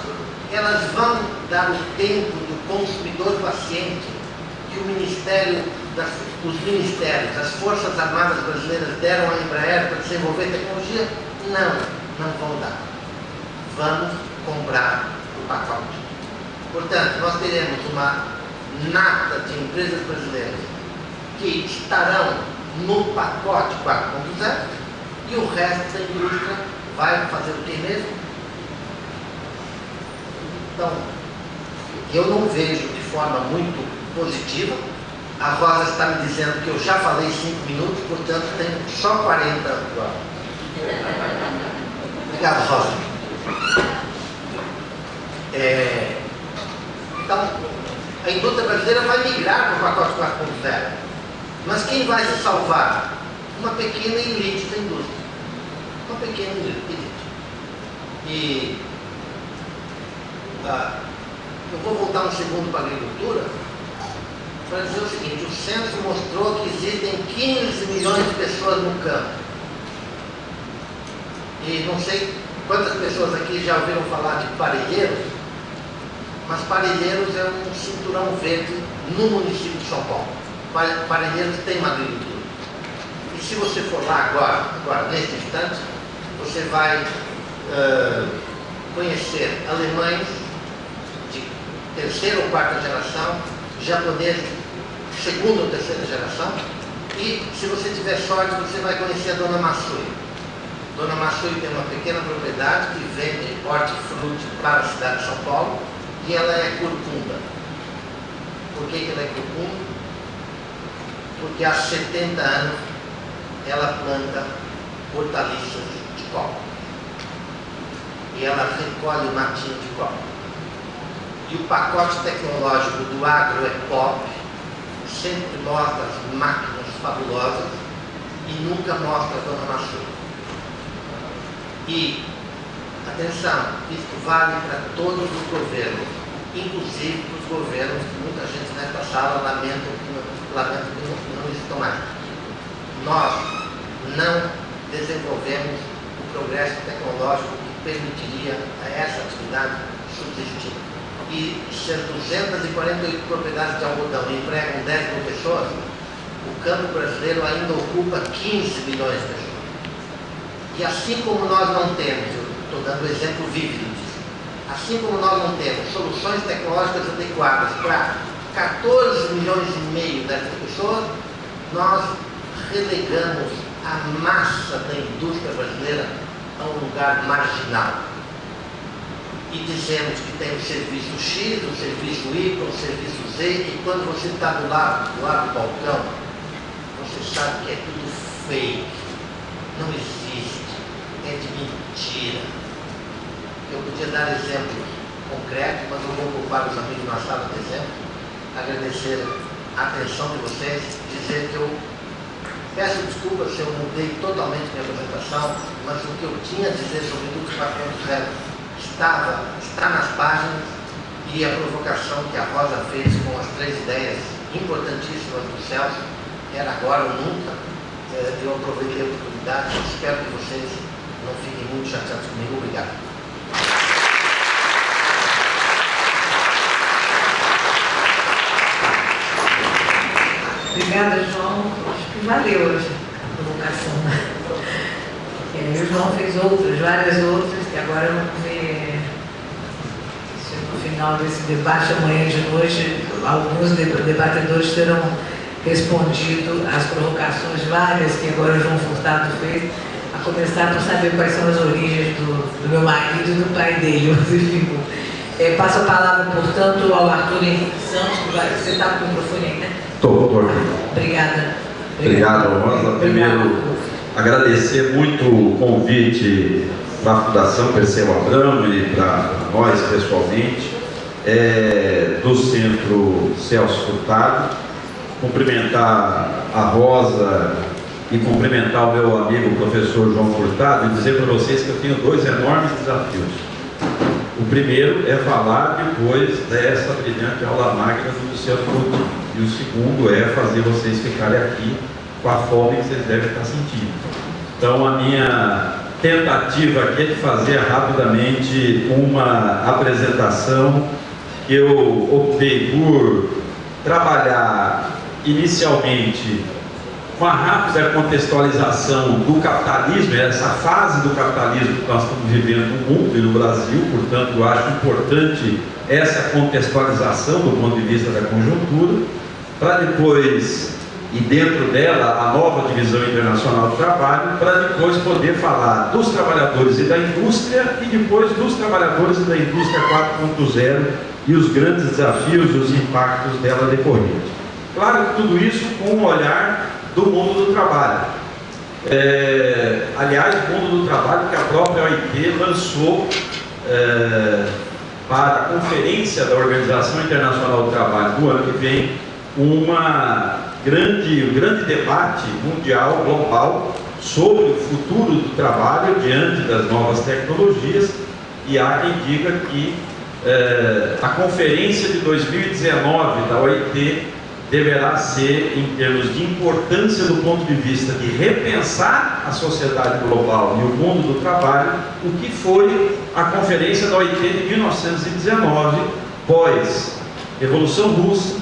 Elas vão dar o tempo do consumidor paciente que os ministérios, as Forças Armadas Brasileiras deram à Embraer para desenvolver tecnologia? Não vão dar. Vamos comprar o pacote. Portanto, nós teremos uma nata de empresas brasileiras que estarão no pacote 4.0 e o resto da indústria vai fazer o que mesmo? Então, eu não vejo de forma muito positiva. A Rosa está me dizendo que eu já falei 5 minutos, portanto tenho só 40 agora. Obrigado, Rosa. Então, a indústria brasileira vai migrar para o pacote 4.0. Mas quem vai se salvar? Uma pequena elite da indústria. Uma pequena elite. E eu vou voltar um segundo para a agricultura para dizer o seguinte: o censo mostrou que existem 15 milhões de pessoas no campo. E não sei quantas pessoas aqui já ouviram falar de parelheiros, mas Parelheiros é um cinturão verde no município de São Paulo. Parelheiros tem uma agricultura. E se você for lá agora neste instante, você vai conhecer alemães de terceira ou quarta geração, japoneses de segunda ou terceira geração, e se você tiver sorte, você vai conhecer a Dona Massui. Dona Massui tem uma pequena propriedade que vende hortifruti para a cidade de São Paulo, e ela é corcunda. Por que ela é corcunda? Porque há 70 anos ela planta hortaliças de copa. E ela recolhe o matinho de copa. E o pacote tecnológico do agro é pop, sempre mostra as máquinas fabulosas e nunca mostra a Dona Massui. E, atenção, isso vale para todos os governos, inclusive para os governos que muita gente nesta sala lamenta que não existam mais. Nós não desenvolvemos o progresso tecnológico que permitiria a essa atividade subsistir. E se as 248 propriedades de algodão empregam 10 mil pessoas, o campo brasileiro ainda ocupa 15 milhões de pessoas. E assim como nós não temos, eu estou dando exemplo vívido disso, assim como nós não temos soluções tecnológicas adequadas para 14 milhões e meio dessas pessoas, nós relegamos a massa da indústria brasileira a um lugar marginal. E dizemos que tem o serviço X, o serviço Y, o serviço Z, e quando você está do lado do balcão, você sabe que é tudo fake, não existe, é de mentira. Eu podia dar exemplos concretos, mas eu vou ocupar os amigos na sala de exemplo, agradecer a atenção de vocês, dizer que eu peço desculpas se eu mudei totalmente minha apresentação, mas o que eu tinha a dizer sobre tudo que está nas páginas, e a provocação que a Rosa fez com as 3 ideias importantíssimas do Celso era agora ou nunca. Eu aproveitei a oportunidade, espero que vocês não fiquem muito chateados comigo. Obrigado. Obrigada, João. Acho que valeu hoje a provocação. O João fez outras, várias outras, que agora vamos ver se no final desse debate, amanhã de noite, alguns debatedores terão respondido às provocações várias que agora o João Furtado fez, a começar por saber quais são as origens do meu marido e do pai dele. Passo a palavra, portanto, ao Arthur Henrique Santos, que você está com o microfone aí, né? Estou, doutor. Obrigada. Obrigado, Rosa. Primeiro, agradecer muito o convite para a Fundação Perseu Abramo e para nós pessoalmente, do Centro Celso Furtado. Cumprimentar a Rosa e cumprimentar o meu amigo professor João Furtado e dizer para vocês que eu tenho dois enormes desafios. O primeiro é falar depois dessa brilhante aula magna do Luciano Couto. E o segundo é fazer vocês ficarem aqui com a fome que vocês devem estar sentindo. Então, a minha tentativa aqui é de fazer rapidamente uma apresentação que eu optei por trabalhar inicialmente com a rápida contextualização do capitalismo, essa fase do capitalismo que nós estamos vivendo no mundo e no Brasil. Portanto, eu acho importante essa contextualização do ponto de vista da conjuntura, para depois, e dentro dela, a nova divisão internacional do trabalho, para depois poder falar dos trabalhadores e da indústria, e depois dos trabalhadores e da indústria 4.0 e os grandes desafios e os impactos dela decorrentes. Claro que tudo isso com um olhar do mundo do trabalho. Aliás, o mundo do trabalho que a própria OIT lançou para a Conferência da Organização Internacional do Trabalho do ano que vem, um grande debate mundial, global, sobre o futuro do trabalho diante das novas tecnologias, e há quem diga que a conferência de 2019 da OIT deverá ser, em termos de importância do ponto de vista de repensar a sociedade global e o mundo do trabalho, o que foi a conferência da OIT de 1919, pós Revolução Russa,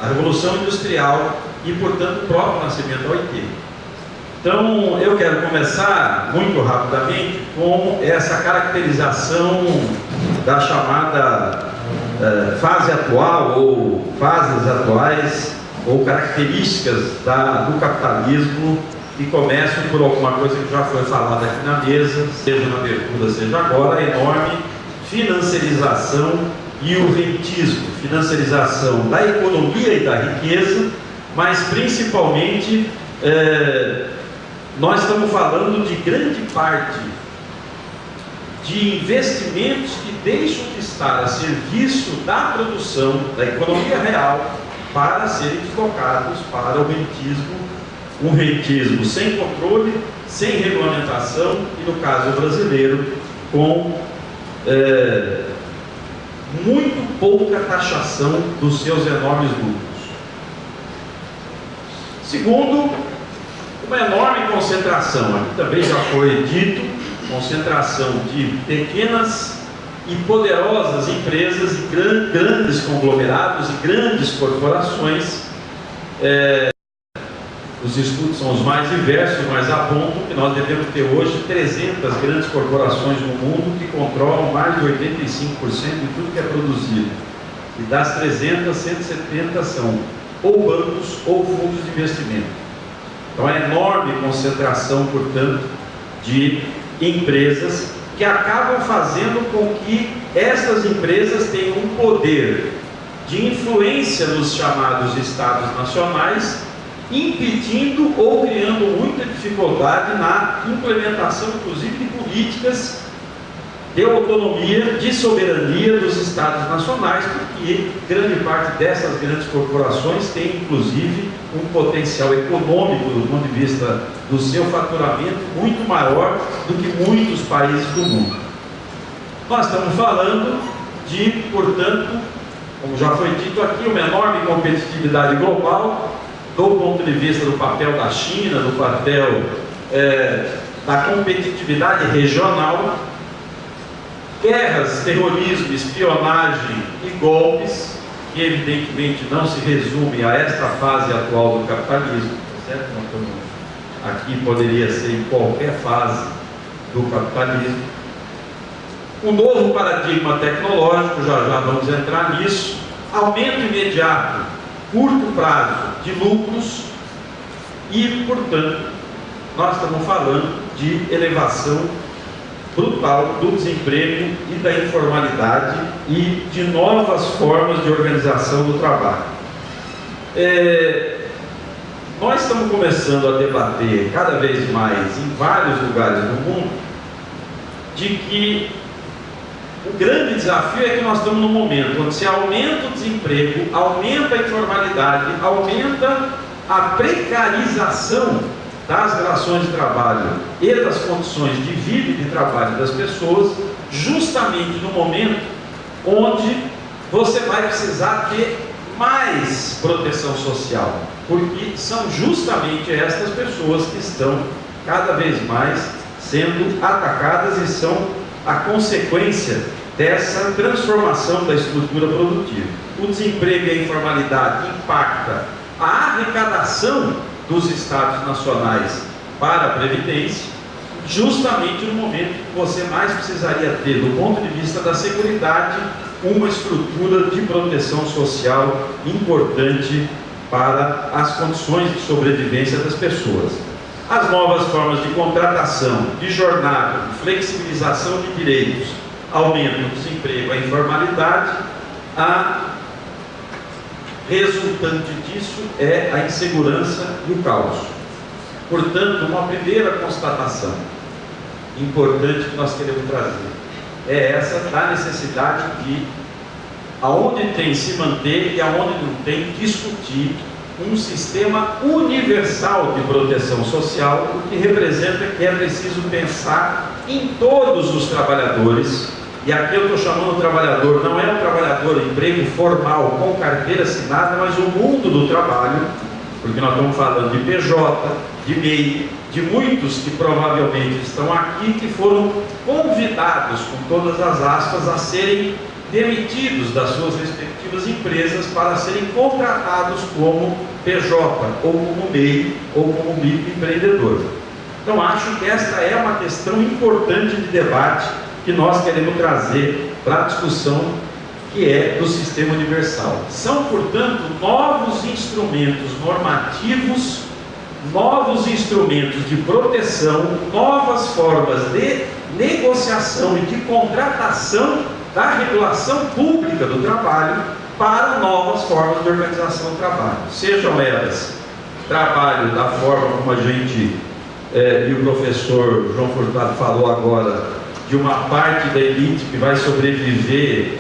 a Revolução Industrial e, portanto, o próprio nascimento da OIT. Então, eu quero começar muito rapidamente com essa caracterização da chamada fase atual, ou fases atuais, ou características do capitalismo, e começo por alguma coisa que já foi falada aqui na mesa, seja na abertura, seja agora, a enorme financiarização e o rentismo. Financiarização da economia e da riqueza, mas principalmente nós estamos falando de grande parte de investimentos que deixam de estar a serviço da produção, da economia real, para serem deslocados para o rentismo, um rentismo sem controle, sem regulamentação e, no caso brasileiro, com muito pouca taxação dos seus enormes lucros. Segundo, uma enorme concentração, aqui também já foi dito, concentração de pequenas e poderosas empresas e grandes conglomerados e grandes corporações. Os estudos são os mais diversos, mas apontam que nós devemos ter hoje 300 grandes corporações no mundo que controlam mais de 85% de tudo que é produzido. E das 300, 170 são ou bancos ou fundos de investimento. Então, é enorme concentração, portanto, de empresas que acabam fazendo com que essas empresas tenham um poder de influência nos chamados estados nacionais, impedindo ou criando muita dificuldade na implementação, inclusive, de políticas de autonomia, de soberania dos estados nacionais, porque grande parte dessas grandes corporações tem, inclusive, um potencial econômico, do ponto de vista do seu faturamento, muito maior do que muitos países do mundo. Nós estamos falando de, portanto, como já foi dito aqui, uma enorme competitividade global, do ponto de vista do papel da China, do papel da competitividade regional, guerras, terrorismo, espionagem e golpes, que evidentemente não se resumem a esta fase atual do capitalismo, certo? Aqui poderia ser em qualquer fase do capitalismo. Um novo paradigma tecnológico, já vamos entrar nisso, aumento imediato, curto prazo de lucros e, portanto, nós estamos falando de elevação brutal do desemprego e da informalidade e de novas formas de organização do trabalho. nós estamos começando a debater cada vez mais em vários lugares do mundo de que o grande desafio é que nós estamos num momento onde se aumenta o desemprego, aumenta a informalidade, aumenta a precarização das relações de trabalho e das condições de vida e de trabalho das pessoas, justamente no momento onde você vai precisar ter mais proteção social, porque são justamente estas pessoas que estão cada vez mais sendo atacadas e são a consequência dessa transformação da estrutura produtiva. O desemprego e a informalidade impactam a arrecadação dos estados nacionais para a Previdência, justamente no momento que você mais precisaria ter, do ponto de vista da seguridade, uma estrutura de proteção social importante para as condições de sobrevivência das pessoas. As novas formas de contratação, de jornada, de flexibilização de direitos, aumento do desemprego, a informalidade, a resultante disso é a insegurança e o caos. Portanto, uma primeira constatação importante que nós queremos trazer é essa da necessidade de, aonde tem se manter e aonde não tem, discutir um sistema universal de proteção social, o que representa que é preciso pensar em todos os trabalhadores. E aqui eu estou chamando o trabalhador, não é o trabalhador emprego formal com carteira assinada, mas o mundo do trabalho, porque nós estamos falando de PJ, de MEI, de muitos que provavelmente estão aqui, que foram convidados, com todas as aspas, a serem demitidos das suas respectivas empresas para serem contratados como PJ, ou como MEI, ou como microempreendedor. Então acho que esta é uma questão importante de debate que nós queremos trazer para a discussão, que é do sistema universal. São, portanto, novos instrumentos normativos, novos instrumentos de proteção, novas formas de negociação e de contratação da regulação pública do trabalho para novas formas de organização do trabalho. Sejam elas trabalho da forma como a gente, e o professor João Furtado falou agora, de uma parte da elite que vai sobreviver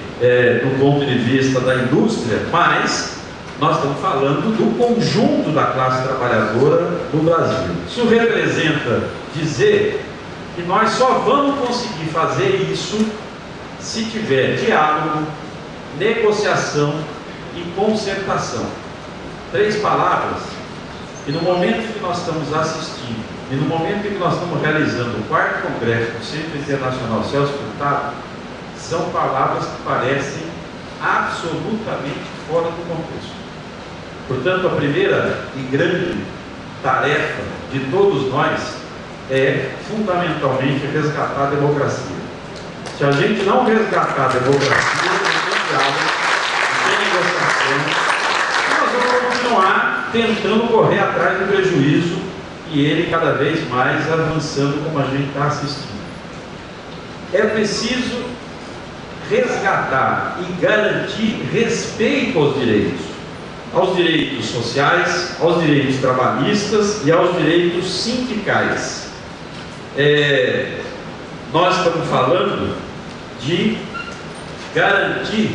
do ponto de vista da indústria, mas nós estamos falando do conjunto da classe trabalhadora do Brasil. Isso representa dizer que nós só vamos conseguir fazer isso se tiver diálogo, negociação e concertação. 3 palavras que no momento que nós estamos assistindo e no momento em que nós estamos realizando o 4º Congresso do Centro Internacional Celso Furtado, são palavras que parecem absolutamente fora do contexto. Portanto, a primeira e grande tarefa de todos nós é fundamentalmente resgatar a democracia. Se a gente não resgatar a democracia, não tem diálogo, não tem negociação, nós vamos continuar tentando correr atrás do prejuízo e ele cada vez mais avançando como a gente está assistindo. É preciso resgatar e garantir respeito aos direitos sociais, aos direitos trabalhistas e aos direitos sindicais. Nós estamos falando de garantir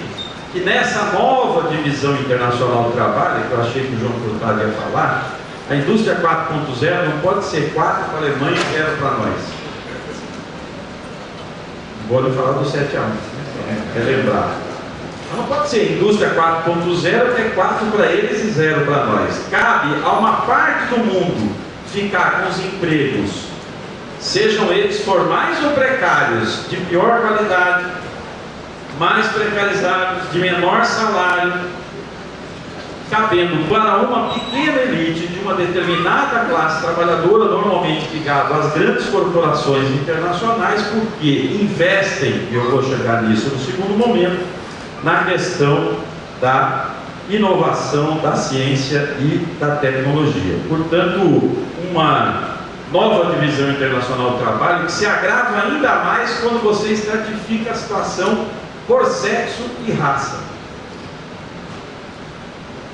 que nessa nova divisão internacional do trabalho, que eu achei que o João Furtado ia falar, a indústria 4.0 não pode ser 4 para a Alemanha e 0 para nós. Vou lhe falar do 7 a 1, quer lembrar. Não pode ser indústria 4.0, ter 4 para eles e 0 para nós. Cabe a uma parte do mundo ficar com os empregos, sejam eles formais ou precários, de pior qualidade, mais precarizados, de menor salário, cabendo para uma pequena elite de uma determinada classe trabalhadora, normalmente ligada às grandes corporações internacionais, porque investem, e eu vou chegar nisso no segundo momento, na questão da inovação, da ciência e da tecnologia. Portanto, uma nova divisão internacional do trabalho que se agrava ainda mais quando você estratifica a situação por sexo e raça.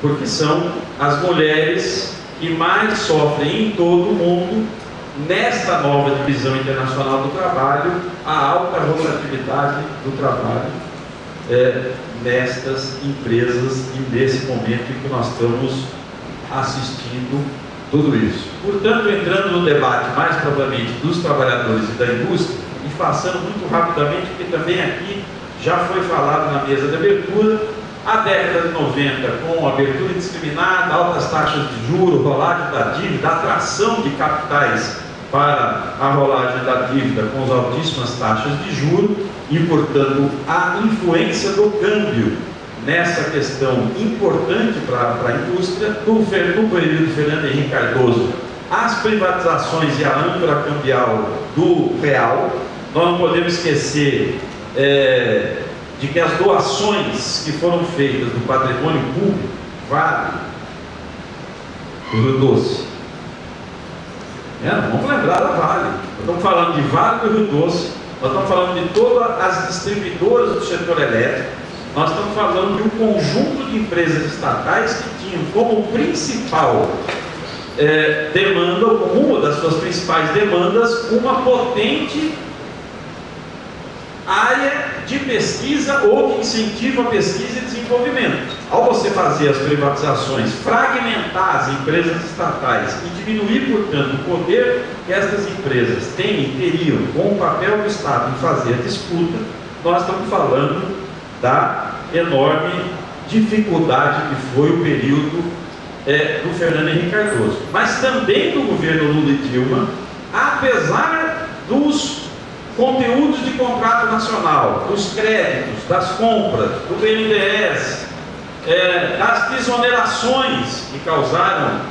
Porque são as mulheres que mais sofrem em todo o mundo, nesta nova divisão internacional do trabalho, a alta rotatividade do trabalho nestas empresas e nesse momento em que nós estamos assistindo tudo isso. Portanto, entrando no debate mais propriamente dos trabalhadores e da indústria, e passando muito rapidamente, porque também aqui já foi falado na mesa de abertura, a década de 90, com abertura indiscriminada, altas taxas de juros, rolagem da dívida, atração de capitais para a rolagem da dívida com as altíssimas taxas de juros e, portanto, a influência do câmbio nessa questão importante para a indústria, no período Fernando Henrique Cardoso, as privatizações e a âncora cambial do real. Nós não podemos esquecer de que as doações que foram feitas do patrimônio público, Vale, do Rio Doce, vamos lembrar da Vale. Nós estamos falando de Vale do Rio Doce, nós estamos falando de todas as distribuidoras do setor elétrico, nós estamos falando de um conjunto de empresas estatais que tinham como principal demanda, ou como uma das suas principais demandas, uma potente área de pesquisa ou que incentiva a pesquisa e desenvolvimento. Ao você fazer as privatizações, fragmentar as empresas estatais e diminuir, portanto, o poder que essas empresas teriam com o papel do Estado em fazer a disputa, nós estamos falando da enorme dificuldade que foi o período do Fernando Henrique Cardoso. Mas também do governo Lula e Dilma, apesar dos conteúdos de contrato nacional, dos créditos, das compras, do BNDES, das desonerações que causaram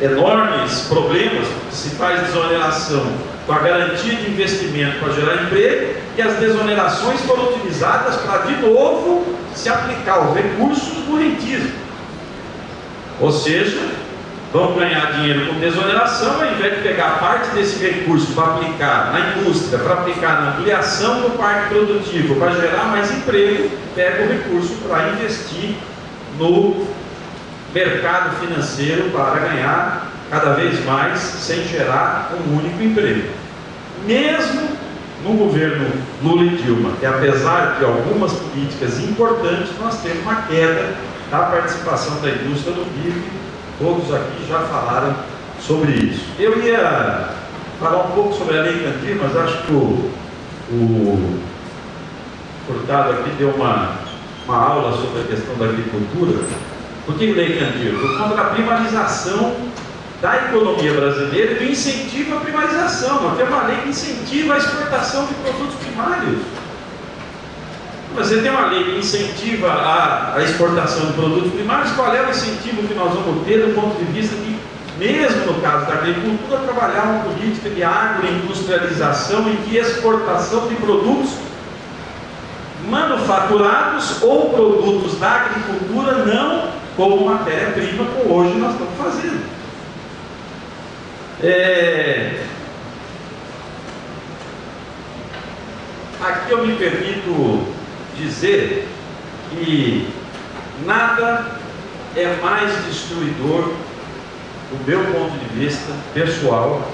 enormes problemas, se faz desoneração com a garantia de investimento para gerar emprego, e as desonerações foram utilizadas para, de novo, se aplicar os recursos do rentismo. Ou seja, vão ganhar dinheiro com desoneração, ao invés de pegar parte desse recurso para aplicar na indústria, para aplicar na ampliação do parque produtivo, para gerar mais emprego, pega o recurso para investir no mercado financeiro para ganhar cada vez mais, sem gerar um único emprego. Mesmo no governo Lula e Dilma, que apesar de algumas políticas importantes, nós temos uma queda da participação da indústria no PIB. Todos aqui já falaram sobre isso. Eu ia falar um pouco sobre a Lei Candir, mas acho que o Furtado aqui deu uma aula sobre a questão da agricultura. Por que Lei Candir? Por conta da primarização da economia brasileira e do incentivo à primarização. Nós temos uma lei que incentiva a exportação de produtos primários. Mas você tem uma lei que incentiva a exportação de produtos primários, qual é o incentivo que nós vamos ter do ponto de vista de, mesmo no caso da agricultura, trabalhar uma política de agroindustrialização e de exportação de produtos manufaturados ou produtos da agricultura, não como matéria-prima, como hoje nós estamos fazendo. Aqui eu me permito dizer que nada é mais destruidor, do meu ponto de vista pessoal,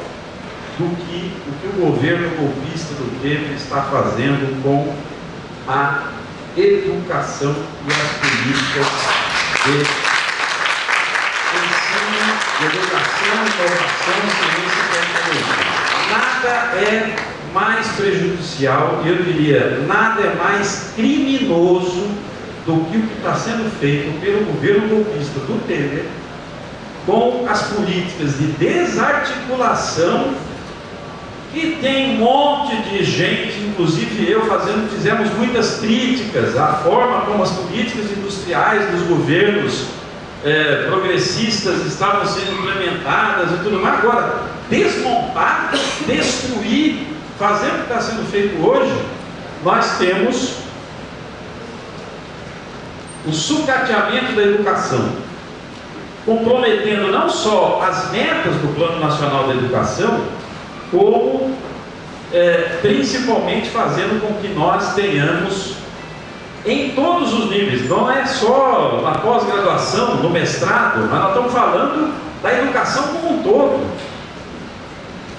do que o que o governo golpista do Temer está fazendo com a educação e as políticas de ensino, de educação, inovação, ciência e tecnologia. Nada é mais prejudicial, eu diria, nada é mais criminoso do que o que está sendo feito pelo governo golpista do Temer com as políticas de desarticulação, que tem um monte de gente, inclusive eu fizemos muitas críticas à forma como as políticas industriais dos governos progressistas estavam sendo implementadas e tudo mais. Agora, desmontar, destruir, fazer o que está sendo feito hoje, nós temos o sucateamento da educação, comprometendo não só as metas do Plano Nacional da Educação, como principalmente fazendo com que nós tenhamos em todos os níveis, não é só na pós-graduação, no mestrado, mas nós estamos falando da educação como um todo.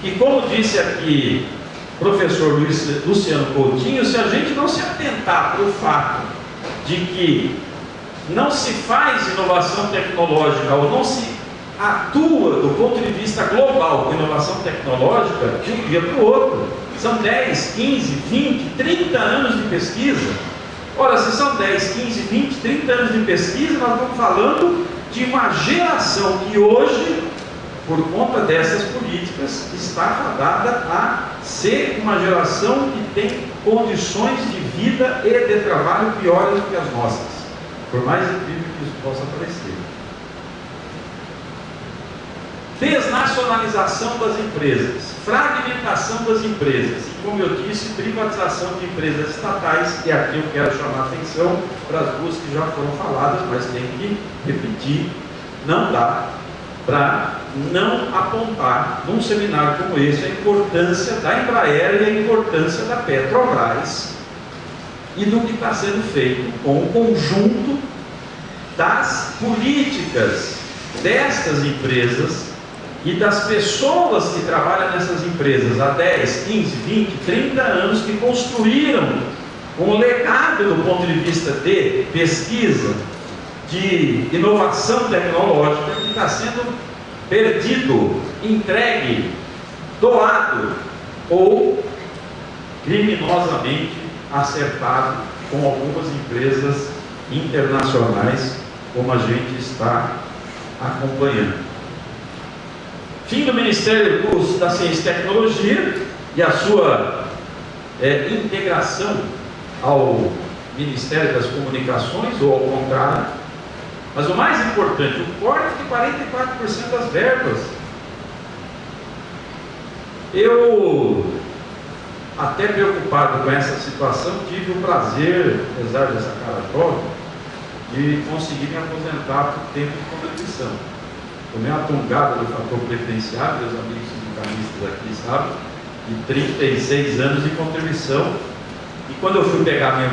E como disse aqui o professor Luciano Coutinho, se a gente não se atentar para o fato de que não se faz inovação tecnológica ou não se atua do ponto de vista global com inovação tecnológica de um dia para o outro, são 10, 15, 20, 30 anos de pesquisa. Ora, se são 10, 15, 20, 30 anos de pesquisa, nós estamos falando de uma geração que hoje, por conta dessas políticas, está fadada a ser uma geração que tem condições de vida e de trabalho piores do que as nossas, por mais incrível que isso possa parecer. Desnacionalização das empresas, fragmentação das empresas e, como eu disse, privatização de empresas estatais, e aqui eu quero chamar a atenção para as duas que já foram faladas, mas tem que repetir, não dá para não apontar num seminário como esse a importância da Embraer e a importância da Petrobras e do que está sendo feito com o conjunto das políticas destas empresas e das pessoas que trabalham nessas empresas há 10, 15, 20, 30 anos, que construíram um legado do ponto de vista de pesquisa, de inovação tecnológica, que está sendo perdido, entregue, doado ou criminosamente acertado com algumas empresas internacionais, como a gente está acompanhando. Fim do Ministério da Ciência e Tecnologia e a sua integração ao Ministério das Comunicações, ou ao contrário. Mas o mais importante, o corte de 44% das verbas. Eu, até preocupado com essa situação, tive o prazer, apesar dessa cara jovem, de conseguir me aposentar por tempo de contribuição. Tomei uma tungada do fator previdenciário, meus amigos sindicalistas aqui sabem, de 36 anos de contribuição. E quando eu fui pegar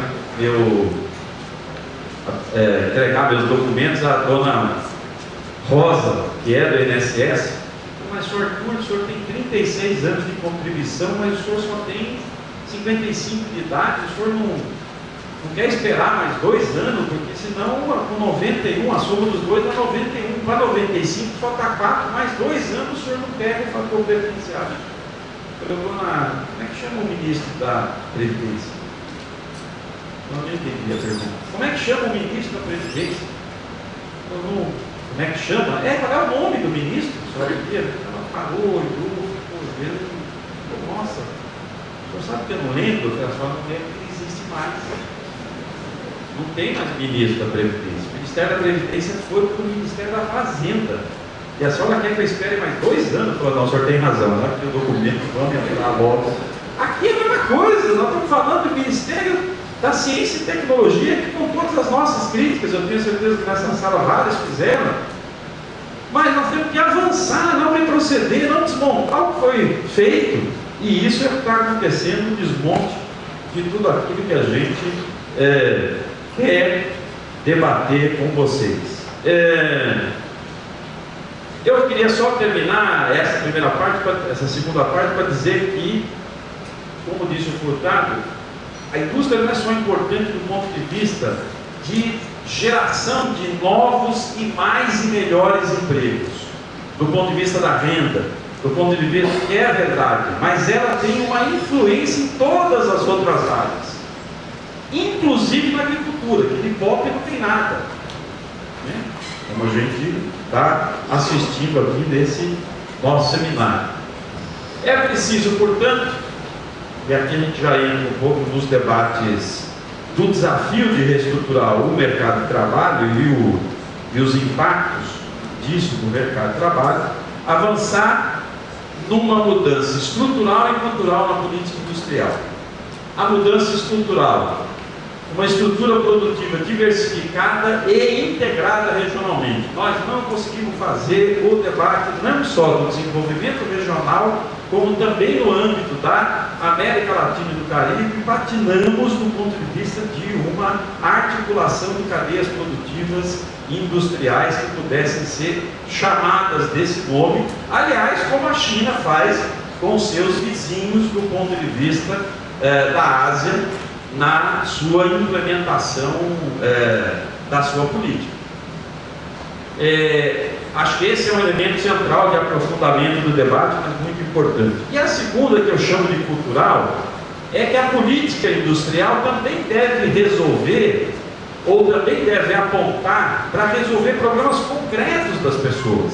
entregar meus documentos à dona Rosa, que é do INSS, mas senhor Arthur, o senhor tem 36 anos de contribuição, mas o senhor só tem 55 de idade, o senhor não quer esperar mais 2 anos, porque senão com 91, a soma dos dois dá 91, para 95 falta 4, mais 2 anos o senhor não pega o fator previdenciário. Eu vou como é que chama o ministro da Previdência? Eu não entendi a pergunta. Como é que chama o ministro da Previdência? Como é que chama? Qual é o nome do ministro? Só ela parou e tudo, ficou vendo. Nossa, o senhor sabe que eu não lembro, que a senhora não lembra que existe mais. Não tem mais ministro da Previdência. O Ministério da Previdência foi para o Ministério da Fazenda. E a senhora quer que eu espere mais 2 anos? Falou, não, o senhor tem razão, não é que o documento vamos entrar logo. Aqui é a mesma coisa, nós estamos falando do Ministério da Ciência e Tecnologia, que com todas as nossas críticas, eu tenho certeza que nessa sala várias fizeram, mas nós temos que avançar, não retroceder, não desmontar o que foi feito, e isso é o que está acontecendo, o desmonte de tudo aquilo que a gente quer debater com vocês. Eu queria só terminar essa segunda parte para dizer que, como disse o Furtado, a indústria não é só importante do ponto de vista de geração de novos e mais e melhores empregos, do ponto de vista da renda, do ponto de vista que é a verdade, mas ela tem uma influência em todas as outras áreas, inclusive na agricultura, que de pop não tem nada, né? Como a gente está assistindo aqui nesse nosso seminário. É preciso, portanto, e aqui a gente já entra um pouco nos debates do desafio de reestruturar o mercado de trabalho e os impactos disso no mercado de trabalho, avançar numa mudança estrutural e cultural na política industrial. A mudança estrutural, uma estrutura produtiva diversificada e integrada regionalmente. Nós não conseguimos fazer o debate não só do desenvolvimento regional, como também no âmbito da América Latina e do Caribe, patinamos do ponto de vista de uma articulação de cadeias produtivas industriais que pudessem ser chamadas desse nome, aliás, como a China faz com seus vizinhos do ponto de vista da Ásia na sua implementação da sua política. Acho que esse é um elemento central de aprofundamento do debate, mas muito importante. E a segunda, que eu chamo de cultural, é que a política industrial também deve resolver, ou também deve apontar para resolver problemas concretos das pessoas.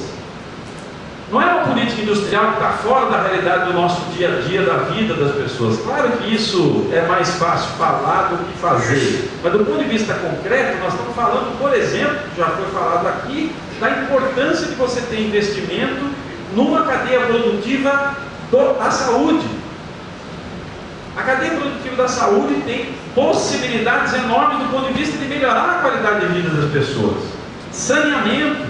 Não é uma política industrial que está fora da realidade do nosso dia a dia, da vida das pessoas. Claro que isso é mais fácil falar do que fazer, mas do ponto de vista concreto, nós estamos falando, por exemplo, já foi falado aqui, da importância de você ter investimento numa cadeia produtiva da saúde. A cadeia produtiva da saúde tem possibilidades enormes do ponto de vista de melhorar a qualidade de vida das pessoas. Saneamento.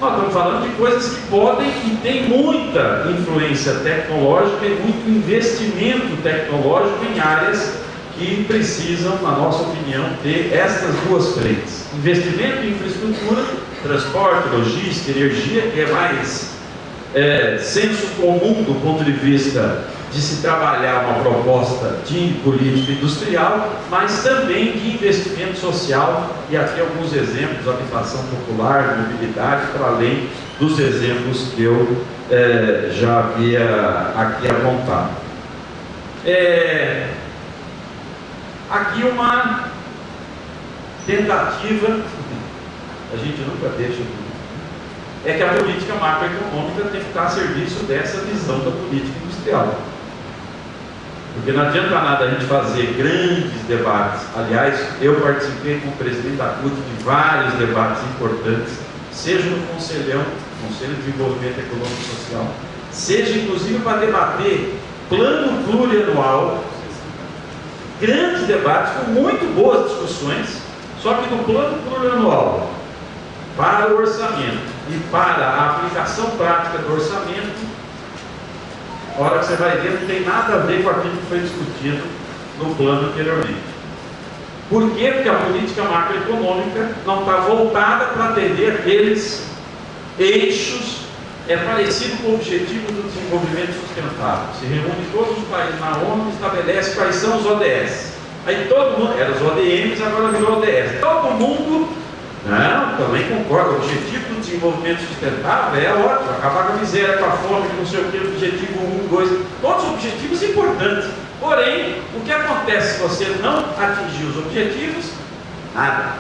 Nós estamos falando de coisas que podem e têm muita influência tecnológica e muito investimento tecnológico em áreas que precisam, na nossa opinião, ter estas duas frentes. Investimento em infraestrutura, transporte, logística, energia, que é mais senso comum do ponto de vista de se trabalhar uma proposta de política industrial, mas também de investimento social, e aqui alguns exemplos, habitação popular, mobilidade, para além dos exemplos que eu já havia aqui apontado. Aqui uma tentativa, a gente nunca deixa de... é que a política macroeconômica tem que estar a serviço dessa visão da política industrial. Porque não adianta nada a gente fazer grandes debates. Aliás, eu participei com o presidente da CUT de vários debates importantes, seja no Conselho de Desenvolvimento Econômico e Social, seja inclusive para debater plano plurianual, grandes debates com muito boas discussões, só que no plano plurianual, para o orçamento e para a aplicação prática do orçamento, a hora que você vai ver, não tem nada a ver com aquilo que foi discutido no plano anteriormente. Por quê? Porque a política macroeconômica não está voltada para atender aqueles eixos, parecido com o objetivo do desenvolvimento sustentável. Se reúne todos os países na ONU e estabelece quais são os ODS. Aí todo mundo, eram os ODMs, agora virou ODS. Todo mundo, não, também concorda, o objetivo do desenvolvimento sustentável é ótimo, acabar com a miséria, com a fome, não sei o que, objetivo 1, 2, todos objetivos importantes. Porém, o que acontece se você não atingir os objetivos? Nada.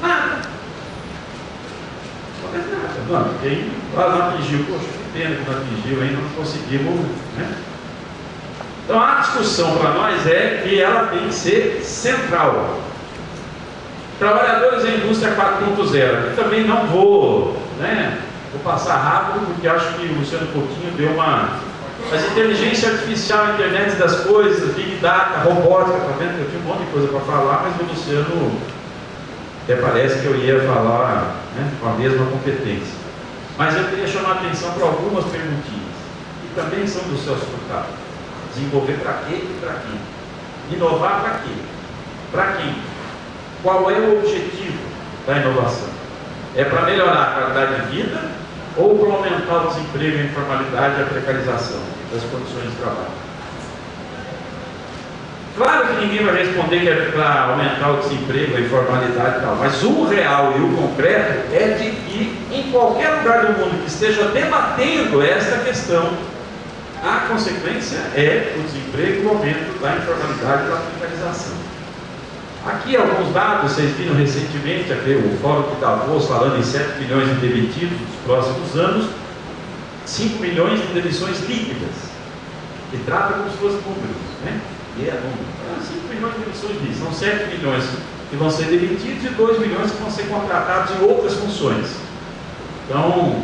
Nada. Não faz nada. Não, quem não atingiu, poxa, que pena que não atingiu, ainda não conseguimos, né? Então a discussão para nós é que ela tem que ser central. Trabalhadores da indústria 4.0, aqui também não vou passar rápido, porque acho que o Luciano Coutinho deu uma... Mas inteligência artificial, internet das coisas, big data, robótica, tá vendo? Eu tinha um monte de coisa para falar, mas o Luciano até parece que eu ia falar com a mesma competência. Mas eu queria chamar a atenção para algumas perguntinhas, que também são do Celso Furtado. Desenvolver para quê e para quem? Inovar para quê? Para quem? Qual é o objetivo da inovação? É para melhorar a qualidade de vida ou para aumentar o desemprego, a informalidade e a precarização das condições de trabalho? Claro que ninguém vai responder que é para aumentar o desemprego, a informalidade e tal, mas o real e o concreto é de que em qualquer lugar do mundo que esteja debatendo esta questão, a consequência é o desemprego e o aumento da informalidade e da precarização. Aqui alguns dados, vocês viram recentemente aqui o Fórum de Davos falando em 7 milhões de demitidos nos próximos anos, 5 milhões de demissões líquidas, que trata como se fosse números, E é número. 5 milhões de demissões líquidas, são 7 milhões que vão ser demitidos e 2 milhões que vão ser contratados em outras funções. Então,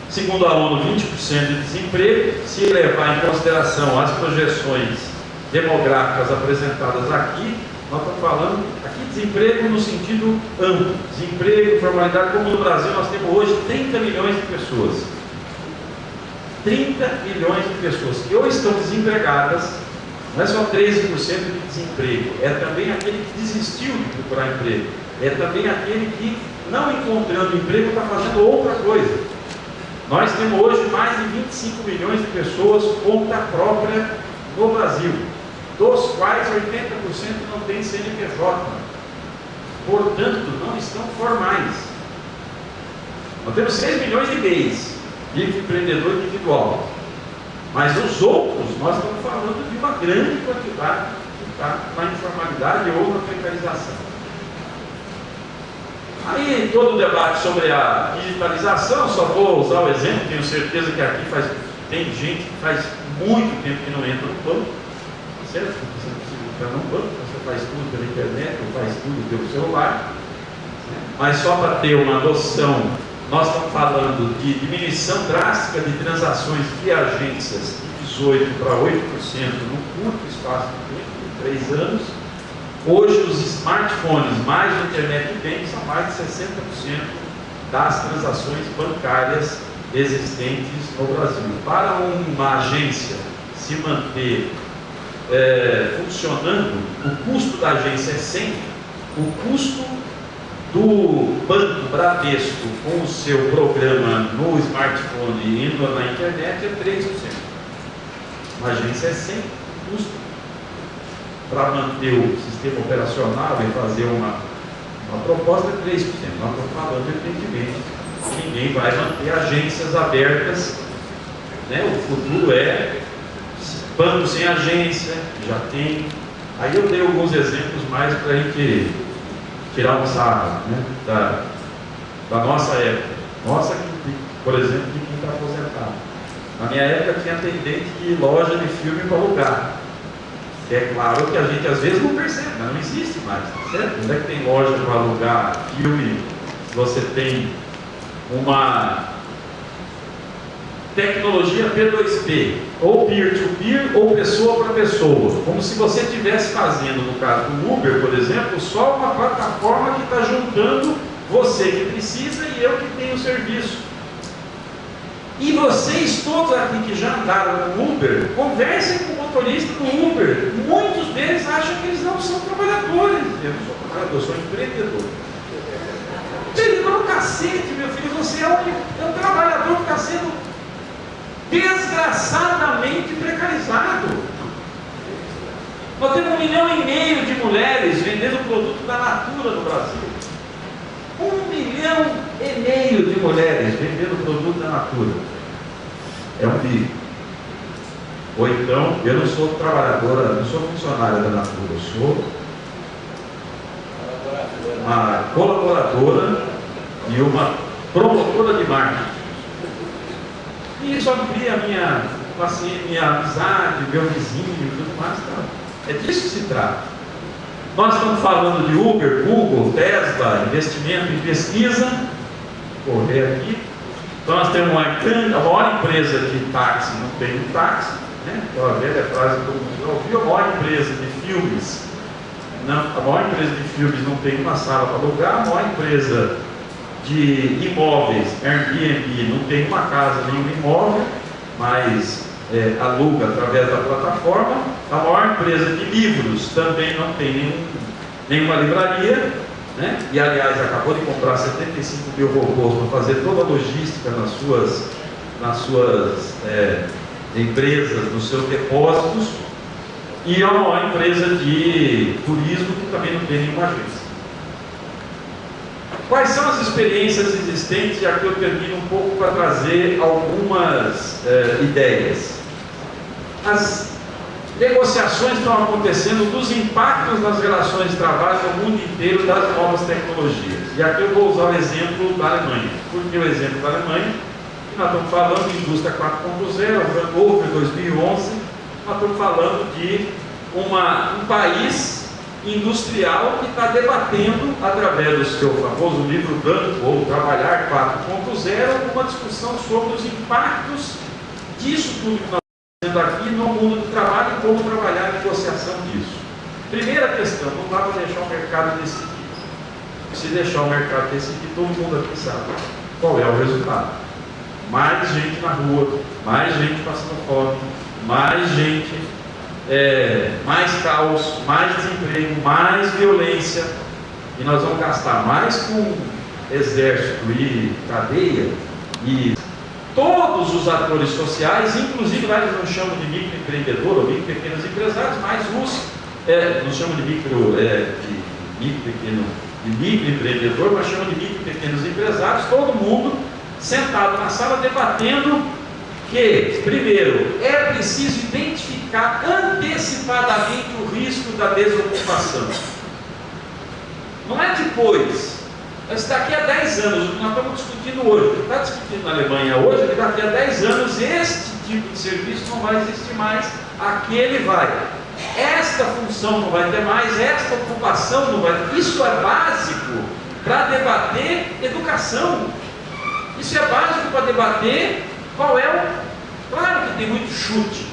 segundo a ONU, 20% de desemprego, se levar em consideração as projeções demográficas apresentadas aqui, nós estamos falando aqui de desemprego no sentido amplo, desemprego, informalidade, como no Brasil nós temos hoje 30 milhões de pessoas. 30 milhões de pessoas que ou estão desempregadas Não é só 13% de desemprego, é também aquele que desistiu de procurar emprego, é também aquele que, não encontrando emprego, está fazendo outra coisa. Nós temos hoje mais de 25 milhões de pessoas com conta própria no Brasil, dos quais 80% não tem CNPJ, portanto não estão formais. Nós temos 6 milhões de MEIs, microempreendedor individual, mas os outros, nós estamos falando de uma grande quantidade que está na informalidade ou na precarização. Aí todo o debate sobre a digitalização, só vou usar o exemplo, tenho certeza que aqui tem gente que faz muito tempo que não entra no banco, certo? Você não precisa entrar no banco, você faz tudo pela internet, ou faz tudo pelo celular, mas só para ter uma noção, nós estamos falando de diminuição drástica de transações de agências de 18% para 8% num curto espaço de tempo, de 3 anos. Hoje os smartphones mais o internet banking são mais de 60% das transações bancárias existentes no Brasil. Para uma agência se manter funcionando, o custo da agência é 100, o custo do Banco Bradesco com o seu programa no smartphone e indo na internet é 3%. Uma agência é 100, o custo para manter o sistema operacional e fazer uma proposta é 3%. Nós estamos falando, evidentemente, que ninguém vai manter agências abertas, né? O futuro é banco sem agência, já tem. Aí eu dei alguns exemplos mais para a gente tirar um sarro, né? da nossa época. Nossa, por exemplo, de quem está aposentado. Na minha época tinha atendente de loja de filme para alugar. É claro que a gente às vezes não percebe, mas não existe mais, certo? Onde é que tem loja para alugar filme? Você tem uma tecnologia P2P, ou peer-to-peer, ou pessoa para pessoa. Como se você estivesse fazendo, no caso do Uber, por exemplo, só uma plataforma que está juntando você que precisa e eu que tenho o serviço. E vocês todos aqui que já andaram no Uber, conversem com o motorista do Uber. Muitos deles acham que eles não são trabalhadores. Eu não sou trabalhador, eu sou empreendedor. Empreendedor cacete, meu filho, você é um trabalhador que está sendo desgraçadamente precarizado. Nós temos 1,5 milhão de mulheres vendendo produto da Natura no Brasil. 1,5 milhão de mulheres vendendo produto da Natura. É um bico. Ou então, eu não sou trabalhadora, não sou funcionária da Natura, eu sou uma colaboradora e uma promotora de marketing. E isso amplia minha amizade, meu vizinho e tudo mais. Tá? É disso que se trata. Nós estamos falando de Uber, Google, Tesla, investimento em pesquisa. Vou correr aqui. Então nós temos a maior empresa de táxi, não tem um táxi, né? Aquela velha frase que todo mundo já ouviu, a maior empresa de filmes. A maior empresa de filmes não tem uma sala para alugar, a maior empresa de imóveis, Airbnb, não tem uma casa nem um imóvel, mas aluga através da plataforma. A maior empresa de livros também não tem nenhuma livraria, né? E aliás acabou de comprar 75 mil robôs para fazer toda a logística nas suas empresas, nos seus depósitos. E é uma maior empresa de turismo que também não tem nenhuma agência. Quais são as experiências existentes? E aqui eu termino um pouco para trazer algumas ideias. As negociações estão acontecendo dos impactos nas relações de trabalho no mundo inteiro das novas tecnologias. E aqui eu vou usar o exemplo da Alemanha. Por que o exemplo da Alemanha? Nós estamos falando de indústria 4.0, Hannover 2011, nós estamos falando de um país industrial que está debatendo, através do seu famoso livro branco, ou Trabalhar 4.0, uma discussão sobre os impactos disso tudo que nós estamos fazendo aqui no mundo do trabalho e como trabalhar a negociação disso. Primeira questão, não dá para deixar o mercado decidir. Se deixar o mercado decidir, todo mundo aqui sabe qual é o resultado. Mais gente na rua, mais gente passando fome, mais gente mais caos, mais desemprego, mais violência, e nós vamos gastar mais com exército e cadeia, e todos os atores sociais, inclusive lá eles não chamam de microempreendedor ou micro pequenos empresários, mas não chamam de microempreendedor, mas chamam de micro pequenos empresários, todo mundo sentado na sala debatendo que, primeiro, é preciso identificar antecipadamente o risco da desocupação. Não é depois, mas daqui a 10 anos, o que nós estamos discutindo hoje, o que está discutindo na Alemanha hoje, é que daqui a 10 anos este tipo de serviço não vai existir mais, aquele vai. Esta função não vai ter mais, esta ocupação não vai ter. Isso é básico para debater educação. Isso é básico para debater qual é o... Claro que tem muito chute,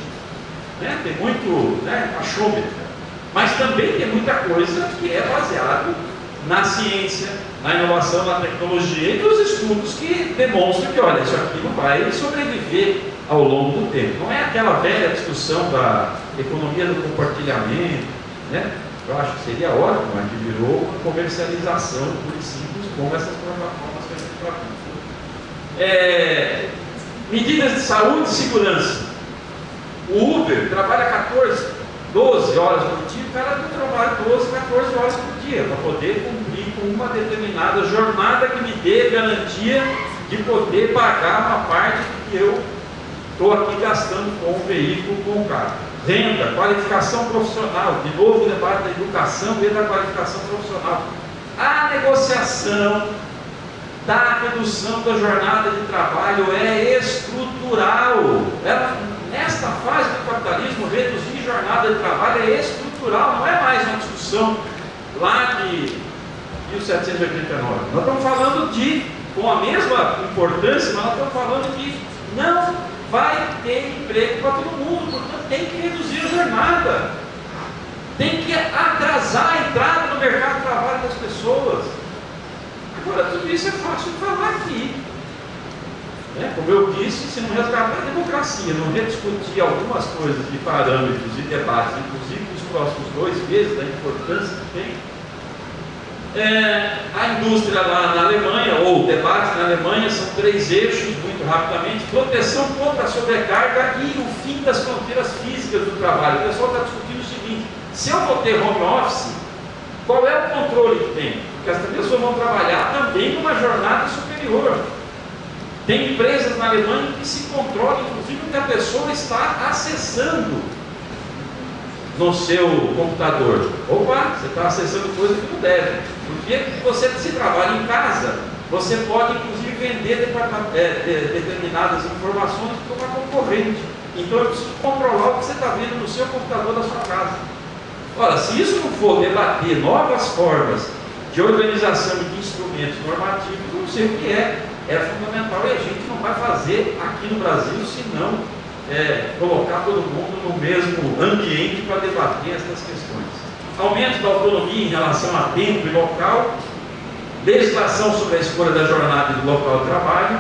né? Tem muito achômetro, mas também tem muita coisa que é baseado na ciência, na inovação, na tecnologia e nos estudos que demonstram que, olha, isso aqui não vai sobreviver ao longo do tempo. Não é aquela velha discussão da economia do compartilhamento, né? Eu acho que seria ótimo, mas que virou uma comercialização pura e simples, como essas plataformas que a gente trabalha. Medidas de saúde e segurança. O Uber trabalha 12 horas por dia, o cara não trabalha 14 horas por dia, para poder cumprir com uma determinada jornada que me dê garantia de poder pagar uma parte que eu estou aqui gastando com o veículo, com o carro. Renda, qualificação profissional, de novo o debate da educação e da qualificação profissional. A negociação da redução da jornada de trabalho é estrutural. Nesta fase do capitalismo, reduzir jornada de trabalho é estrutural, não é mais uma discussão lá de 1789. Nós estamos falando com a mesma importância, mas nós estamos falando que não vai ter emprego para todo mundo, portanto tem que reduzir a jornada, tem que atrasar a entrada no mercado de trabalho das pessoas. Agora, tudo isso é fácil de falar aqui. Como eu disse, se não resgatar a democracia, não rediscutir algumas coisas de parâmetros e debates, inclusive nos próximos 2 meses, da importância que tem, a indústria lá na Alemanha, ou debates na Alemanha, são 3 eixos, muito rapidamente: proteção contra a sobrecarga e o fim das fronteiras físicas do trabalho. O pessoal está discutindo o seguinte: se eu vou ter home office, qual é o controle que tem? Porque as pessoas vão trabalhar também numa jornada superior. Tem empresas na Alemanha que se controlam, inclusive, o que a pessoa está acessando no seu computador. Opa, você está acessando coisa que não deve. Porque você, se trabalha em casa, você pode, inclusive, vender determinadas informações para uma concorrente. Então, eu preciso controlar o que você está vendo no seu computador da sua casa. Ora, se isso não for debater novas formas de organização e de instrumentos normativos, eu não sei o que é fundamental, e a gente não vai fazer aqui no Brasil se não colocar todo mundo no mesmo ambiente para debater essas questões. Aumento da autonomia em relação a tempo e local, legislação sobre a escolha da jornada e do local de trabalho,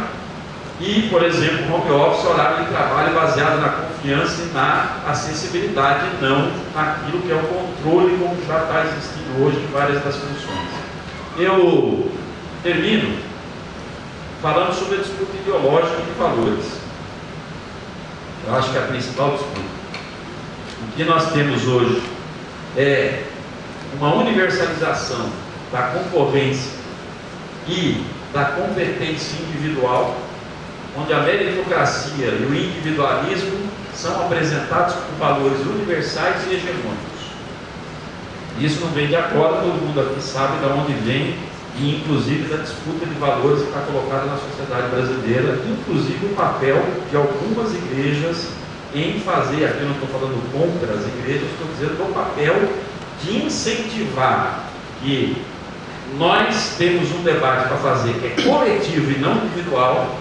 e, por exemplo, home office, horário de trabalho baseado na confiança e na acessibilidade, e não naquilo que é o controle, como já está existindo hoje em várias das funções. Eu termino falando sobre a disputa ideológica de valores. Eu acho que a principal disputa. O que nós temos hoje é uma universalização da concorrência e da competência individual, onde a meritocracia e o individualismo são apresentados como valores universais e hegemônicos. Isso não vem de agora, todo mundo aqui sabe de onde vem, e inclusive da disputa de valores que está colocada na sociedade brasileira, inclusive o papel de algumas igrejas em fazer, aqui eu não estou falando contra as igrejas, estou dizendo do papel de incentivar que nós temos um debate para fazer que é coletivo e não individual.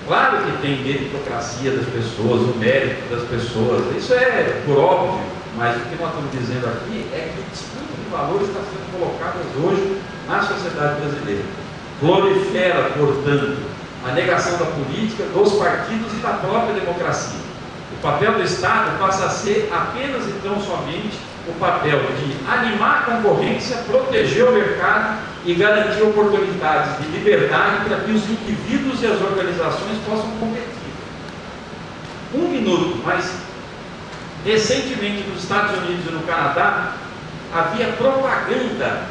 Claro que tem meritocracia das pessoas, o mérito das pessoas, isso é por óbvio, mas o que nós estamos dizendo aqui é que disputa de valores está sendo colocada hoje na sociedade brasileira. Prolifera, portanto, a negação da política, dos partidos e da própria democracia. O papel do Estado passa a ser apenas então somente o papel de animar a concorrência, proteger o mercado e garantir oportunidades de liberdade para que os indivíduos e as organizações possam competir. Um minuto, mas recentemente nos Estados Unidos e no Canadá havia propaganda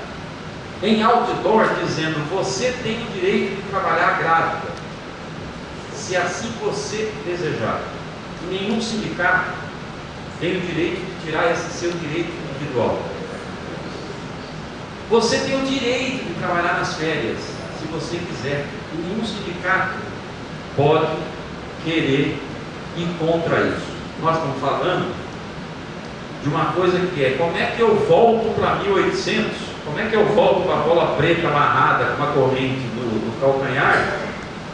em outdoor dizendo: você tem o direito de trabalhar grávida, se assim você desejar. Nenhum sindicato tem o direito de tirar esse seu direito individual. Você tem o direito de trabalhar nas férias, se você quiser. E nenhum sindicato pode querer ir contra isso. Nós estamos falando de uma coisa que é: como é que eu volto para 1800? Como é que eu volto para a bola preta amarrada com uma corrente no calcanhar,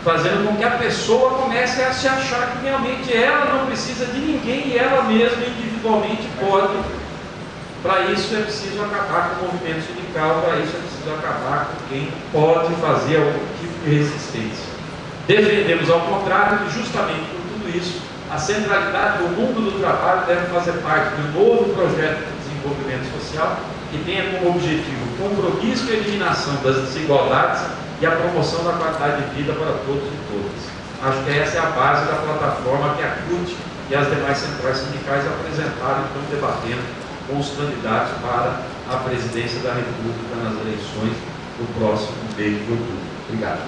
fazendo com que a pessoa comece a se achar que realmente ela não precisa de ninguém e ela mesma individualmente pode. Para isso é preciso acabar com o movimento sindical, para isso é preciso acabar com quem pode fazer algum tipo de resistência. Defendemos, ao contrário, que justamente por tudo isso, a centralidade do mundo do trabalho deve fazer parte de um novo projeto de desenvolvimento social que tenha como objetivo o compromisso e a eliminação das desigualdades e a promoção da qualidade de vida para todos e todas. Acho que essa é a base da plataforma que a CUT e as demais centrais sindicais apresentaram e estão debatendo com os candidatos para a presidência da República nas eleições do próximo mês de outubro. Obrigado.